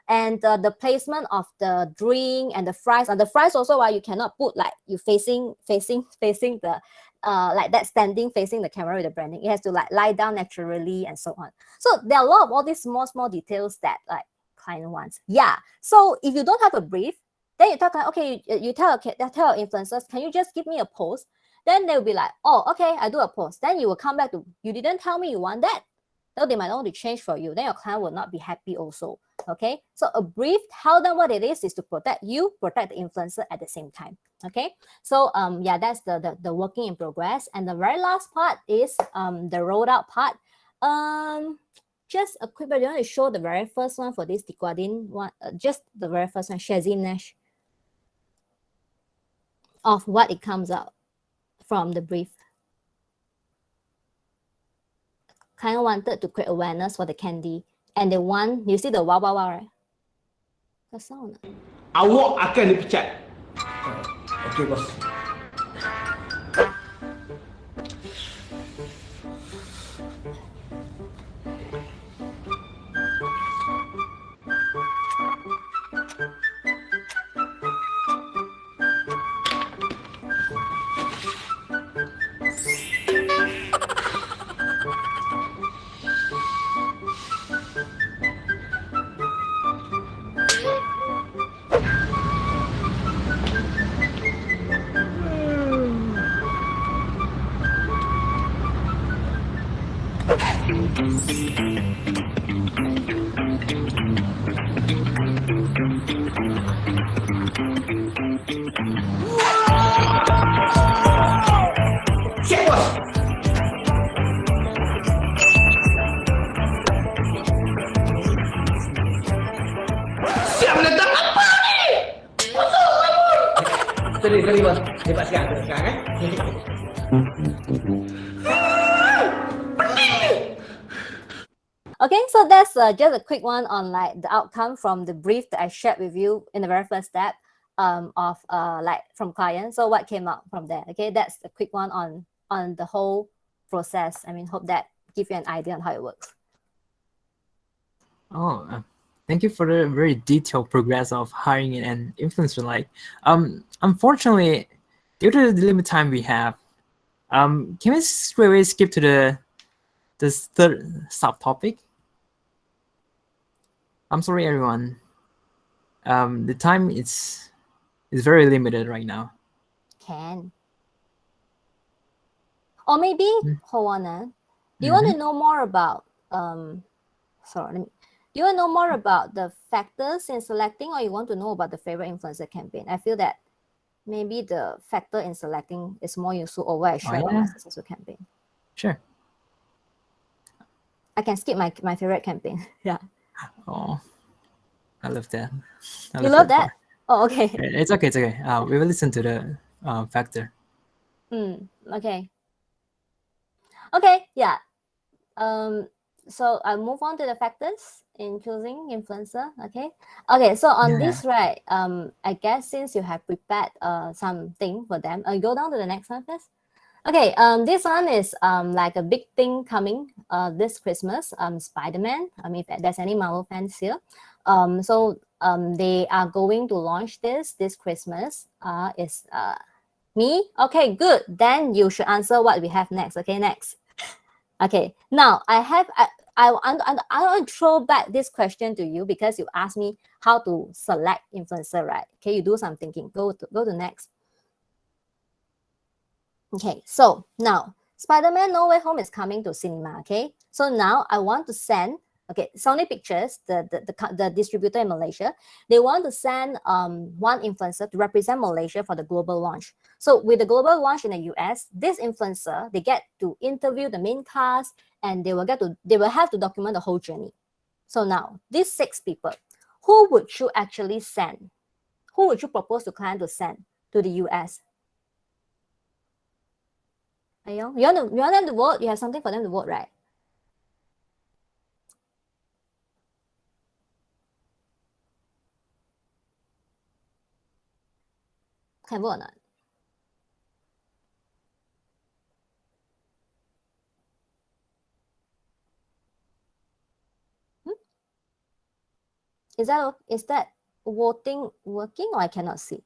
And the placement of the drink and the fries, and the fries also, why you cannot put like you facing the like that, standing facing the camera with the branding. It has to like lie down naturally and so on. So there are a lot of all these small details that like client wants. Yeah. So if you don't have a brief, then you talk like, okay, you tell influencers, can you just give me a post? Then they'll be like, oh, okay, I do a post. Then you will come back to, you didn't tell me you want that. So they might want to change for you. Then your client will not be happy also. Okay. So a brief, tell them what it is to protect you, protect the influencer at the same time. Okay. So yeah, that's the working in progress. And the very last part is the rolled out part. Just a quick, but you want to show the very first one for this Tikwadin one, just the very first one, Shazin Nash, of what it comes out from the brief. Kind of wanted to create awareness for the candy, and they want, you see the wow, right? The sound. Awak akan dipecat. Okey, bos. Siap, bos. Siap menentang apa ni? Masuk, bangun. Sorry, bos. Hebat sekarang eh? Okay, so that's just a quick one on like the outcome from the brief that I shared with you in the very first step of like from clients. So what came out from there? Okay, that's a quick one on the whole process. I mean, hope that give you an idea on how it works. Oh, thank you for the very detailed progress of hiring an influencer. Like, unfortunately, due to the limited time we have, can we straight away skip to the third subtopic? I'm sorry, everyone. The time is very limited right now. Can. Or maybe, hold on. Do you want to know more about, do you want to know more about the factors in selecting, or you want to know about the favorite influencer campaign? I feel that maybe the factor in selecting is more useful over I share about my successful campaign. Sure. I can skip my favorite campaign. Yeah. Oh, I love that. You love that? Oh, okay. It's okay. It's okay. We will listen to the factor. Okay. Okay. Yeah. So I'll move on to the factors in choosing influencer. Okay. Okay. So on this, right? I guess since you have prepared something for them, go down to the next one first. Okay, this one is like a big thing coming this Christmas, Spider-Man. I mean, if there's any Marvel fans here. So they are going to launch this Christmas. Is me? Okay, good. Then you should answer what we have next. Okay, next. Okay, now I I want to throw back this question to you because you asked me how to select influencer, right? Okay, you do some thinking. Go to next. Okay, so now Spider-Man No Way Home is coming to cinema. Okay, so now I want to send. Okay, Sony Pictures, the distributor in Malaysia, they want to send one influencer to represent Malaysia for the global launch. So with the global launch in the US, this influencer, they get to interview the main cast and they will have to document the whole journey. So now these 6 people, who would you actually send? Who would you propose to client to send to the US? Ayong, you want them to vote? You have something for them to vote, right? Can vote or not? Is that voting working or I cannot see?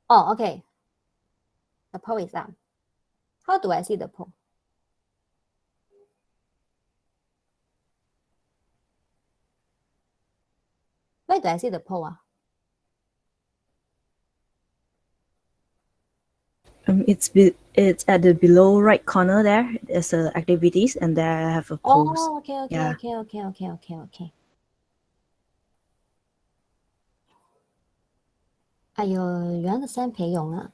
Oh, okay. The poll is up. How do I see the poll? Where do I see the poll? It's at the below right corner there. There's activities and there I have a post. Oh, okay. Yeah. Ayo, you understand Pei Yong?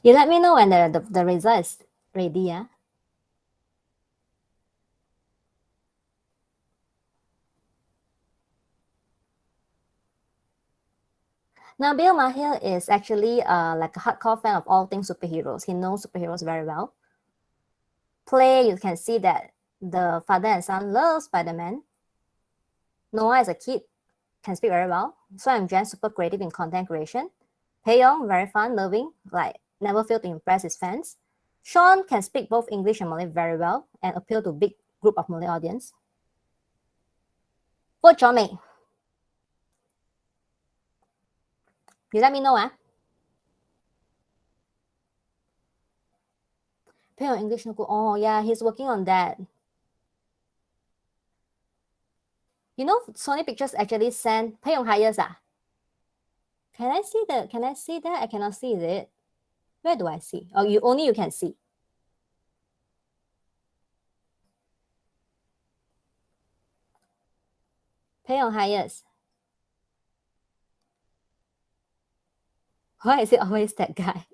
You let me know when the result is ready, yeah? Nabil Mahir is actually like a hardcore fan of all things superheroes. He knows superheroes very well. Play, you can see that the father and son love Spider-Man. Noah is a kid, can speak very well. So I'm Jen, super creative in content creation. Pei Yong, very fun, loving, like never fail to impress his fans. Sean can speak both English and Malay very well and appeal to big group of Malay audience. Vote John May. You let me know, Pei Yong English no good. Oh yeah, he's working on that. You know, Sony Pictures actually sent Pei Yong hires. Can I see that? I cannot see it. Where do I see? Oh, you can see. Pei Yong hires. Why is it always that guy?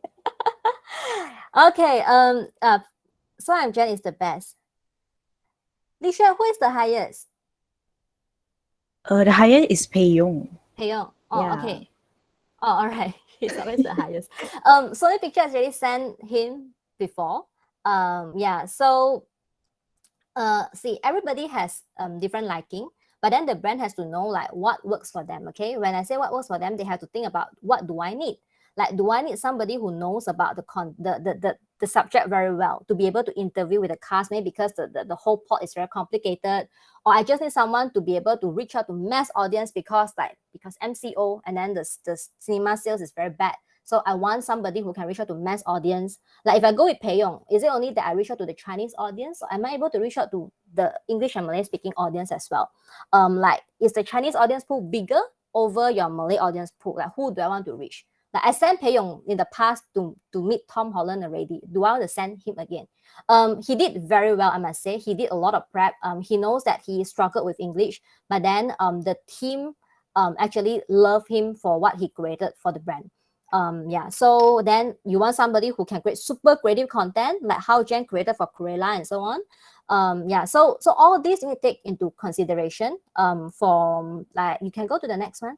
Okay, so I'm Jen is the best. Lisha, who is the highest? The highest is Pei Yong. Pei Yong. Oh, Yeah. okay. Oh, all right. He's always the highest. Sony Pictures already sent him before. Yeah. So, see, everybody has different liking, but then the brand has to know like what works for them. Okay. When I say what works for them, they have to think about what do I need. Like, do I need somebody who knows about the subject very well to be able to interview with the cast, maybe because the whole plot is very complicated, or I just need someone to be able to reach out to mass audience because MCO and then the cinema sales is very bad. So I want somebody who can reach out to mass audience. Like if I go with Pei Yong, is it only that I reach out to the Chinese audience, or am I able to reach out to the English and Malay speaking audience as well? Like, is the Chinese audience pool bigger over your Malay audience pool? Like, who do I want to reach? Like I sent Pei Yong in the past to meet Tom Holland already. Do I want to send him again? He did very well, I must say. He did a lot of prep. He knows that he struggled with English, but then the team actually loved him for what he created for the brand. Yeah, so then you want somebody who can create super creative content, like how Jen created for Cruella and so on. Yeah, so all these you need to take into consideration. From like, you can go to the next one.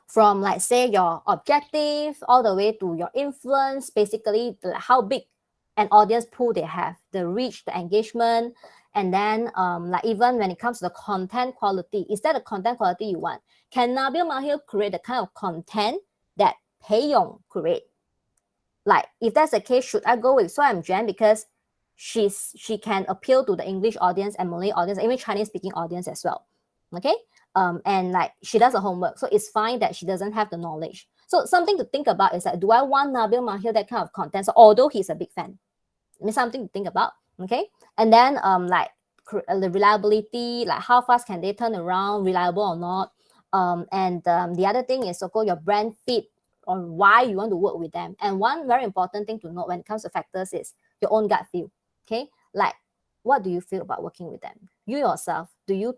From like say your objective all the way to your influence, basically how big an audience pool they have, the reach, the engagement, and then like even when it comes to the content quality, is that the content quality you want? Can Nabil Mahir create the kind of content that Pei Yong create? Like if that's the case, should I go with So I'm Jen because she can appeal to the English audience and Malay audience, even Chinese speaking audience as well. Okay. And like she does the homework, so it's fine that she doesn't have the knowledge. So something to think about is that, do I want Nabil Mahir that kind of content? So although he's a big fan, it's something to think about. Okay. And then like the reliability, like how fast can they turn around, reliable or not. And the other thing is also your brand fit on why you want to work with them. And one very important thing to note when it comes to factors is your own gut feel. Okay. Like, what do you feel about working with them? You yourself, do you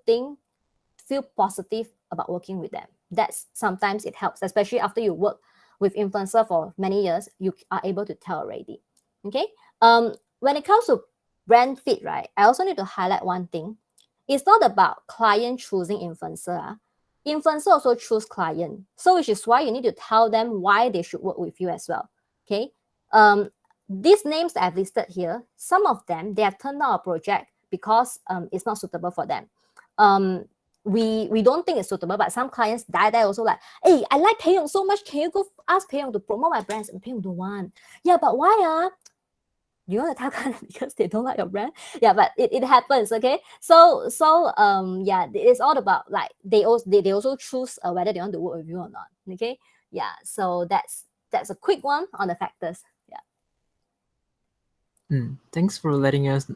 feel positive about working with them? That's sometimes it helps, especially after you work with influencer for many years, you are able to tell already. Okay. When it comes to brand fit, right, I also need to highlight one thing. It's not about client choosing influencer. Influencer also choose client. So which is why you need to tell them why they should work with you as well. Okay. These names that I've listed here, some of them, they have turned down a project because it's not suitable for them. We don't think it's suitable, but some clients die there also like, hey, I like Pei Yong so much. Can you go ask Pei Yong to promote my brands? And Pei Yong don't want. Yeah, but why? You want to tell clients because they don't like your brand? Yeah, but it happens. Okay, so yeah, it's all about like they also choose whether they want to work with you or not. Okay, yeah, so that's a quick one on the factors. Yeah. Thanks for letting us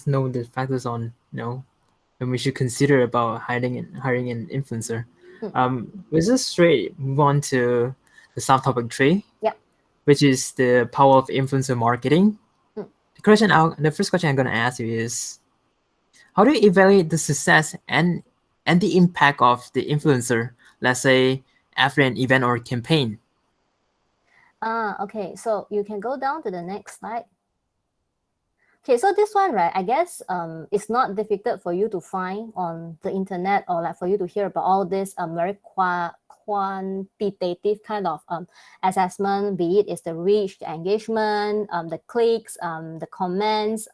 know the factors on when we should consider about hiring an influencer. Let's just straight move on to the subtopic 3. Yep. Which is the power of influencer marketing. The first question I'm going to ask you is, how do you evaluate the success and the impact of the influencer, let's say after an event or campaign? Okay, so you can go down to the next slide. Okay, so this one, right, I guess it's not difficult for you to find on the internet, or like for you to hear about all this very quantitative kind of assessment, be it is the reach, the engagement, the clicks, the comments,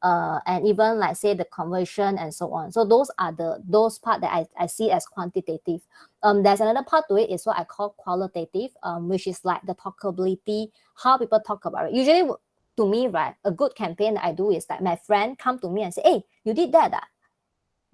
and even like say the conversion and so on. So those are those part that I see as quantitative. There's another part to it is what I call qualitative, which is like the talkability, how people talk about it. Usually, to me, right, a good campaign that I do is that my friend come to me and say, hey, you did that.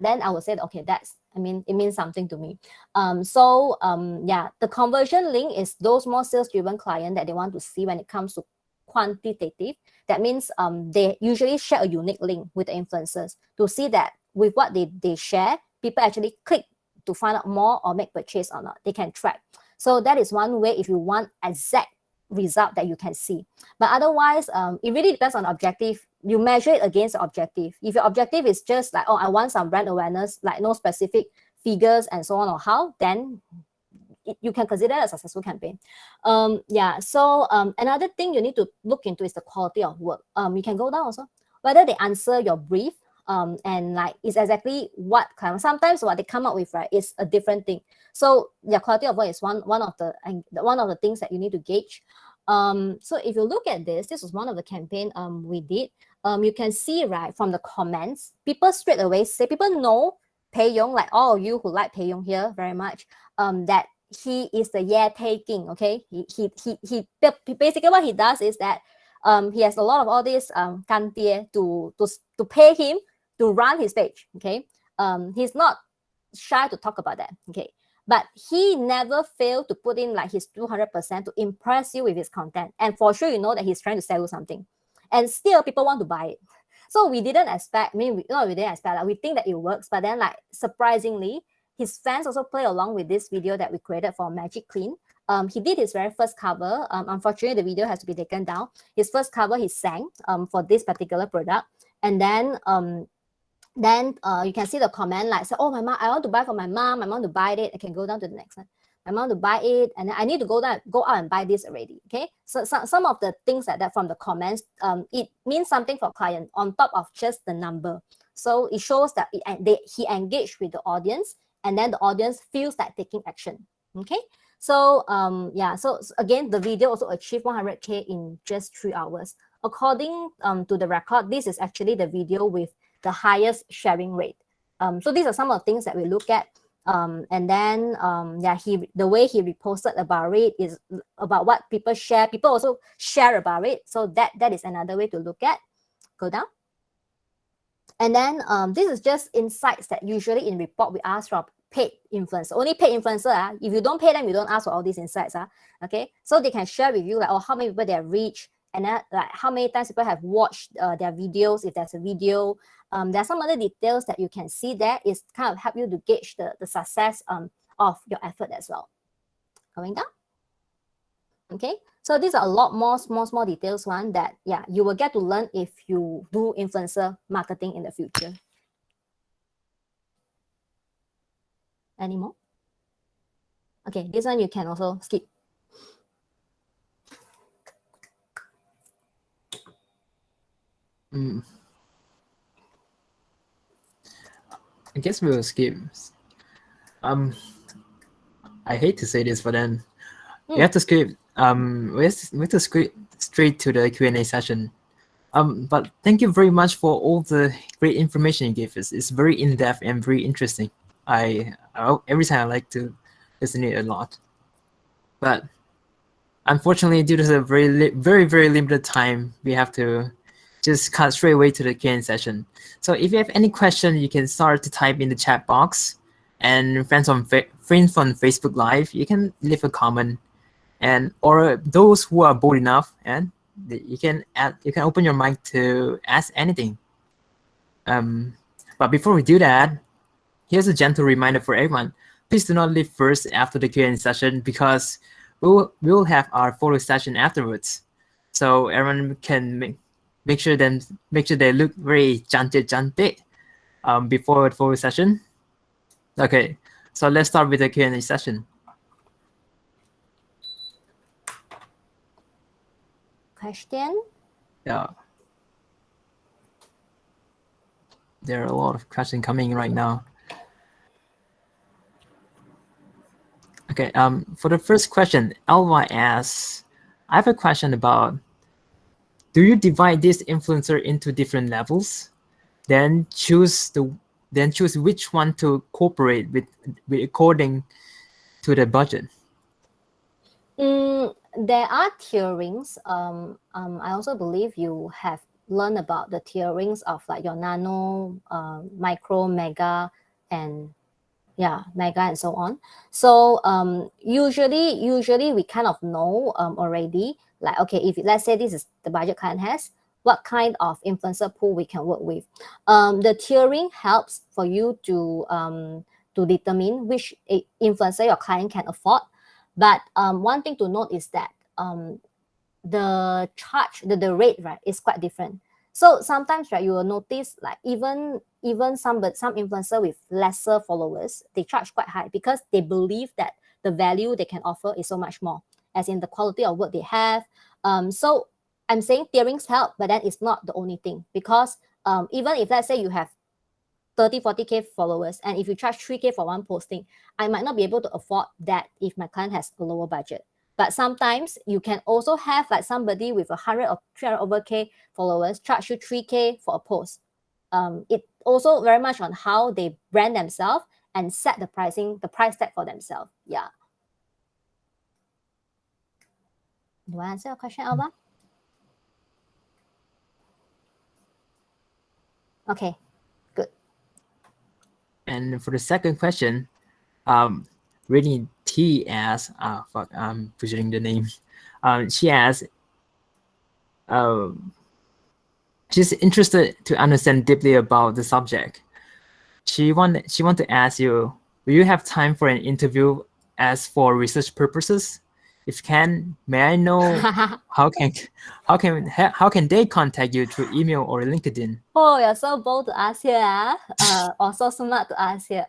Then I would say, okay, it means something to me. Yeah, the conversion link is those more sales-driven clients that they want to see when it comes to quantitative. That means they usually share a unique link with the influencers to see that with what they share, people actually click to find out more or make purchase or not. They can track. So that is one way if you want exact result that you can see. But otherwise, it really depends on objective. You measure it against the objective. If your objective is just like, oh, I want some brand awareness, like no specific figures and so on or how, then you can consider it a successful campaign. Yeah, so another thing you need to look into is the quality of work. You can go down also, whether they answer your brief, and like it's exactly what kind of, sometimes what they come up with, right, is a different thing. So the quality of work is one of the things that you need to gauge. So if you look at this was one of the campaign we did. You can see, right, from the comments, people straight away say, people know Pei Yong, like all of you who like Pei Yong here very much, that he is the taking. Okay, he basically what he does is that he has a lot of all these kantie to pay him to run his page. Okay, he's not shy to talk about that. Okay, but he never failed to put in like his 200% to impress you with his content, and for sure you know that he's trying to sell you something, and still people want to buy it. So we didn't expect, we didn't expect that. We think that it works, but then like surprisingly, his fans also play along with this video that we created for Magic Clean. He did his very first cover. Unfortunately, the video has to be taken down. His first cover, he sang for this particular product, and then you can see the comment like, so, oh, my mom, I want to buy for my mom. My mom to buy it. I can go down to the next one. My mom to buy it, and then I need to go out and buy this already. Okay, so some of the things like that from the comments, it means something for client on top of just the number. So it shows that he engaged with the audience, and then the audience feels like taking action. Okay, so yeah, so again, the video also achieved 100K in just 3 hours. According to the record, this is actually the video with the highest sharing rate. So these are some of the things that we look at. And then yeah, the way he reposted about it is about what people share. People also share about it. So that is another way to look at. Go down. And then this is just insights that usually in report we ask from paid influencer. Only paid influencer. If you don't pay them, you don't ask for all these insights. Okay, so they can share with you like, oh, how many people they have reached, and then, like how many times people have watched their videos, if there's a video. There are some other details that you can see there. It's kind of help you to gauge the success of your effort as well. Going down. Okay, so these are a lot more small details one that, yeah, you will get to learn if you do influencer marketing in the future. Any more? Okay, this one you can also skip. I guess we will skip. I hate to say this, but then we have to skip. We have to skip straight to the Q&A session. But thank you very much for all the great information you gave us. It's very in-depth and very interesting. I every time I like to listen to it a lot. But unfortunately, due to the very limited time, we have to just cut straight away to the Q&A session. So if you have any question, you can start to type in the chat box. And friends on Facebook Live, you can leave a comment. And or those who are bold enough, and you can open your mic to ask anything. But before we do that, here's a gentle reminder for everyone: please do not leave first after the Q&A session, because we will have our photo session afterwards. So everyone can make sure they look very cantik before the photo session. Okay, so let's start with the Q&A session. Question? Yeah. There are a lot of questions coming right now. Okay, for the first question, Elva asks, I have a question about, do you divide this influencer into different levels? Then choose which one to cooperate with according to the budget. There are tierings. I also believe you have learned about the tierings of like your nano, micro, mega, and mega and so on. So usually we kind of know already, like, okay, if let's say this is the budget client has, what kind of influencer pool we can work with. The tiering helps for you to determine which influencer your client can afford. But one thing to note is that the charge, the rate, right, is quite different. So sometimes, right, you will notice like even some influencer with lesser followers, they charge quite high because they believe that the value they can offer is so much more, as in the quality of work they have. So I'm saying tierings help, but that is not the only thing, because even if let's say you have 30-40K followers, and if you charge 3K for one posting, I might not be able to afford that if my client has a lower budget. But sometimes you can also have like somebody with 100 or 300 over K followers charge you 3K for a post. It also very much on how they brand themselves and set the price tag for themselves. Yeah. Do I answer your question, Alba? Okay, good. And for the second question, Rainy T asks, I'm butchering the name. She asks, she's interested to understand deeply about the subject. She want to ask you, will you have time for an interview as for research purposes? If can, may I know how can they contact you through email or LinkedIn? Oh, you're so bold to ask here, or so smart to ask here.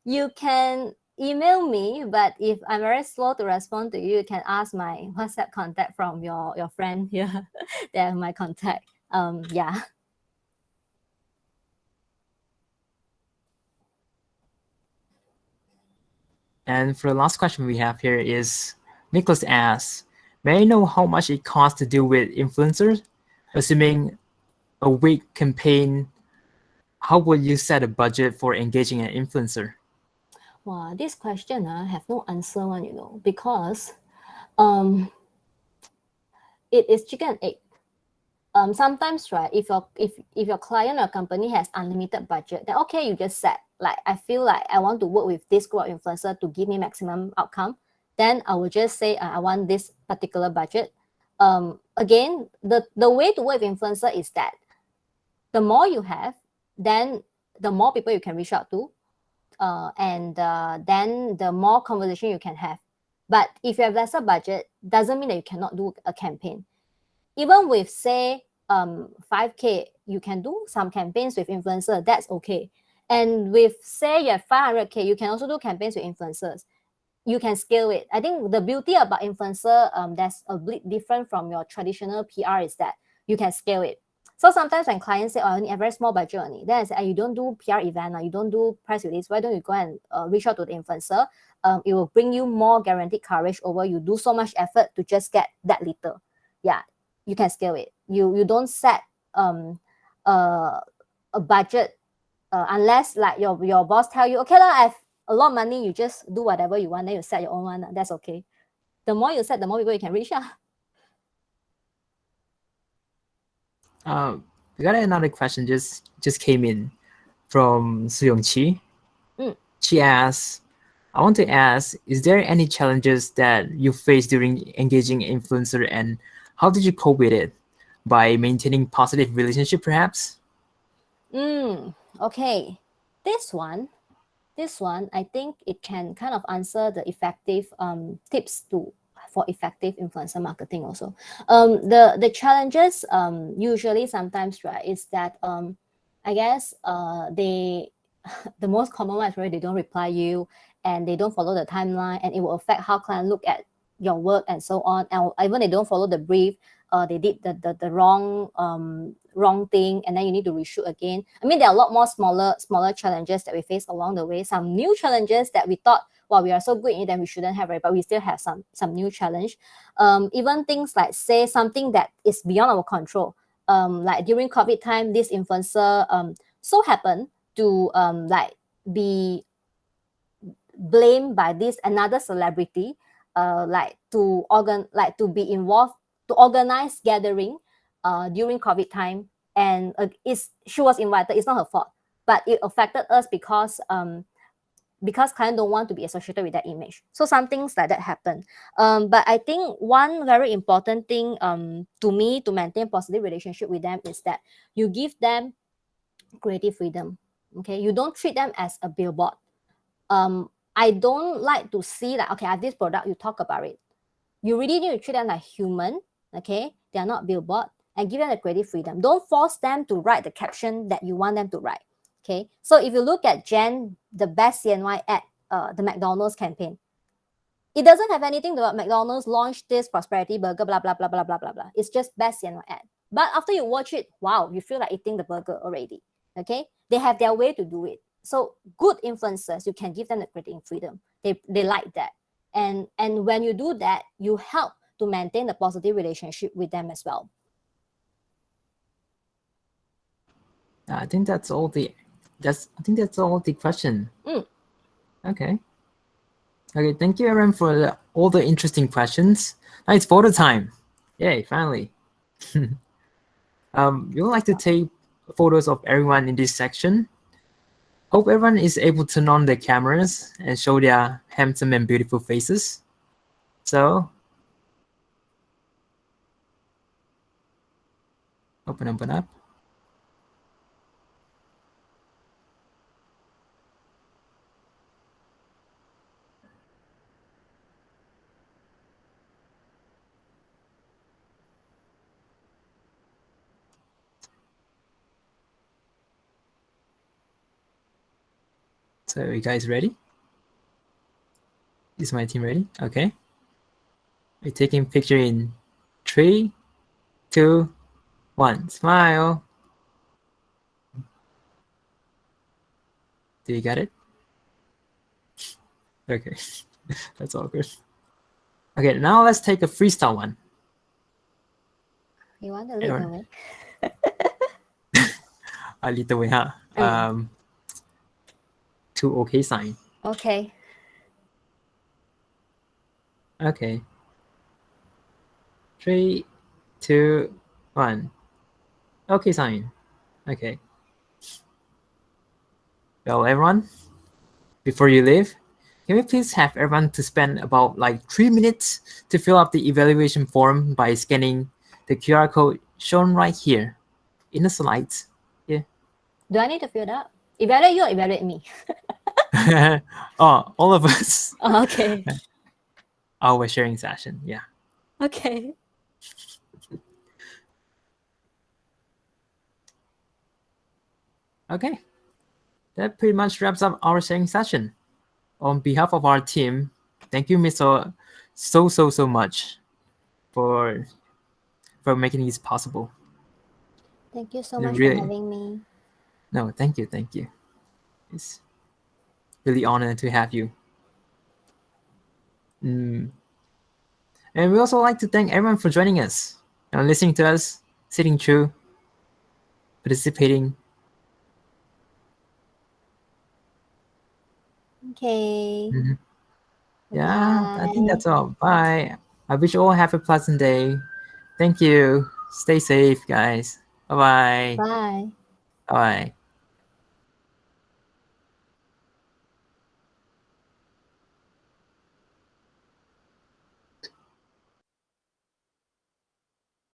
You can email me, but if I'm very slow to respond to you, you can ask my WhatsApp contact from your friend here. They have my contact. Yeah. And for the last question we have here is, Nicholas asks, may I know how much it costs to deal with influencers? Assuming a week campaign, how would you set a budget for engaging an influencer? Wow, this question I have no answer one, because it is chicken and egg. sometimes, right, if your client or company has unlimited budget, then okay, you just set, like, I feel like I want to work with this group of influencer to give me maximum outcome, then I will just say I want this particular budget. Again, the way to work with influencer is that the more you have, then the more people you can reach out to, and then the more conversation you can have. But if you have lesser budget, doesn't mean that you cannot do a campaign. Even with, say, 5K, you can do some campaigns with influencer. That's okay. And with, say, you have 500K, you can also do campaigns with influencers. You can scale it. I think the beauty about influencer, that's a bit different from your traditional PR, is that you can scale it. So sometimes when clients say, oh, I need a very small budget only, then I say, you don't do PR event, or you don't do press release, why don't you go and reach out to the influencer? It will bring you more guaranteed coverage over you do so much effort to just get that little. Yeah, you can scale it. You don't set a budget unless, like, your boss tell you, okay, I have a lot of money, you just do whatever you want, then you set your own one. That's okay. The more you set, the more people you can reach out. We got another question just came in from Suyong Chi. She asks, I want to ask, is there any challenges that you faced during engaging influencer, and how did you cope with it? By maintaining positive relationship, perhaps? Okay. This one, I think it can kind of answer the effective tips for effective influencer marketing also. The challenges usually sometimes, right, is that I guess the most common one is where they don't reply you and they don't follow the timeline, and it will affect how clients look at your work and so on. And even they don't follow the brief, they did the wrong thing, and then you need to reshoot again. I mean, there are a lot more smaller challenges that we face along the way. Some new challenges that we thought, well, we are so good in it that we shouldn't have, right? But we still have some new challenge. Even things like, say, something that is beyond our control. Like during COVID time, this influencer so happened to like be blamed by this another celebrity, like to be involved to organize gathering during COVID time, and she was invited. It's not her fault, but it affected us because clients don't want to be associated with that image. So some things like that happen. But I think one very important thing to me to maintain positive relationship with them is that you give them creative freedom. Okay, you don't treat them as a billboard. I don't like to see that, okay, I have this product, you talk about it. You really need to treat them like human. Okay, they are not billboard, and give them the creative freedom. Don't force them to write the caption that you want them to write. Okay, so if you look at Jen, the best CNY ad, the McDonald's campaign, it doesn't have anything about McDonald's launched this prosperity burger, blah, blah, blah, blah, blah, blah, blah. It's just best CNY ad. But after you watch it, wow, you feel like eating the burger already. Okay, they have their way to do it. So good influencers, you can give them the creative freedom. They like that. And when you do that, you help to maintain the positive relationship with them as well. I think that's all the question. Okay, thank you everyone for all the interesting questions. Now it's photo time. Yay, finally. We would like to take photos of everyone in this section. Hope everyone is able to turn on their cameras and show their handsome and beautiful faces. So open up. So you guys ready? Is my team ready? Okay. We're taking picture in 3, 2, 1. Smile. Do you get it? Okay. That's all good. Okay, now let's take a freestyle one. You want to lead the way? I lead the way, huh? 2 okay sign. Okay. Okay. 3, 2, 1. Okay, Simon. Okay. Well, everyone, before you leave, can we please have everyone to spend about like 3 minutes to fill out the evaluation form by scanning the QR code shown right here in the slides. Yeah. Do I need to fill that? Evaluate you or evaluate me? Oh, all of us. Oh, okay. Our sharing session. Yeah. Okay. Okay. That pretty much wraps up our sharing session. On behalf of our team, thank you, Mr. So much for making this possible. Thank you so You much really- for having me. No, thank you. It's really honored to have you. And we also like to thank everyone for joining us and listening to us, sitting through, participating. Okay. Yeah, I think Bye. that's all. Bye. I wish you all have a pleasant day. Thank you. Stay safe, guys. Bye-bye. Bye. Bye.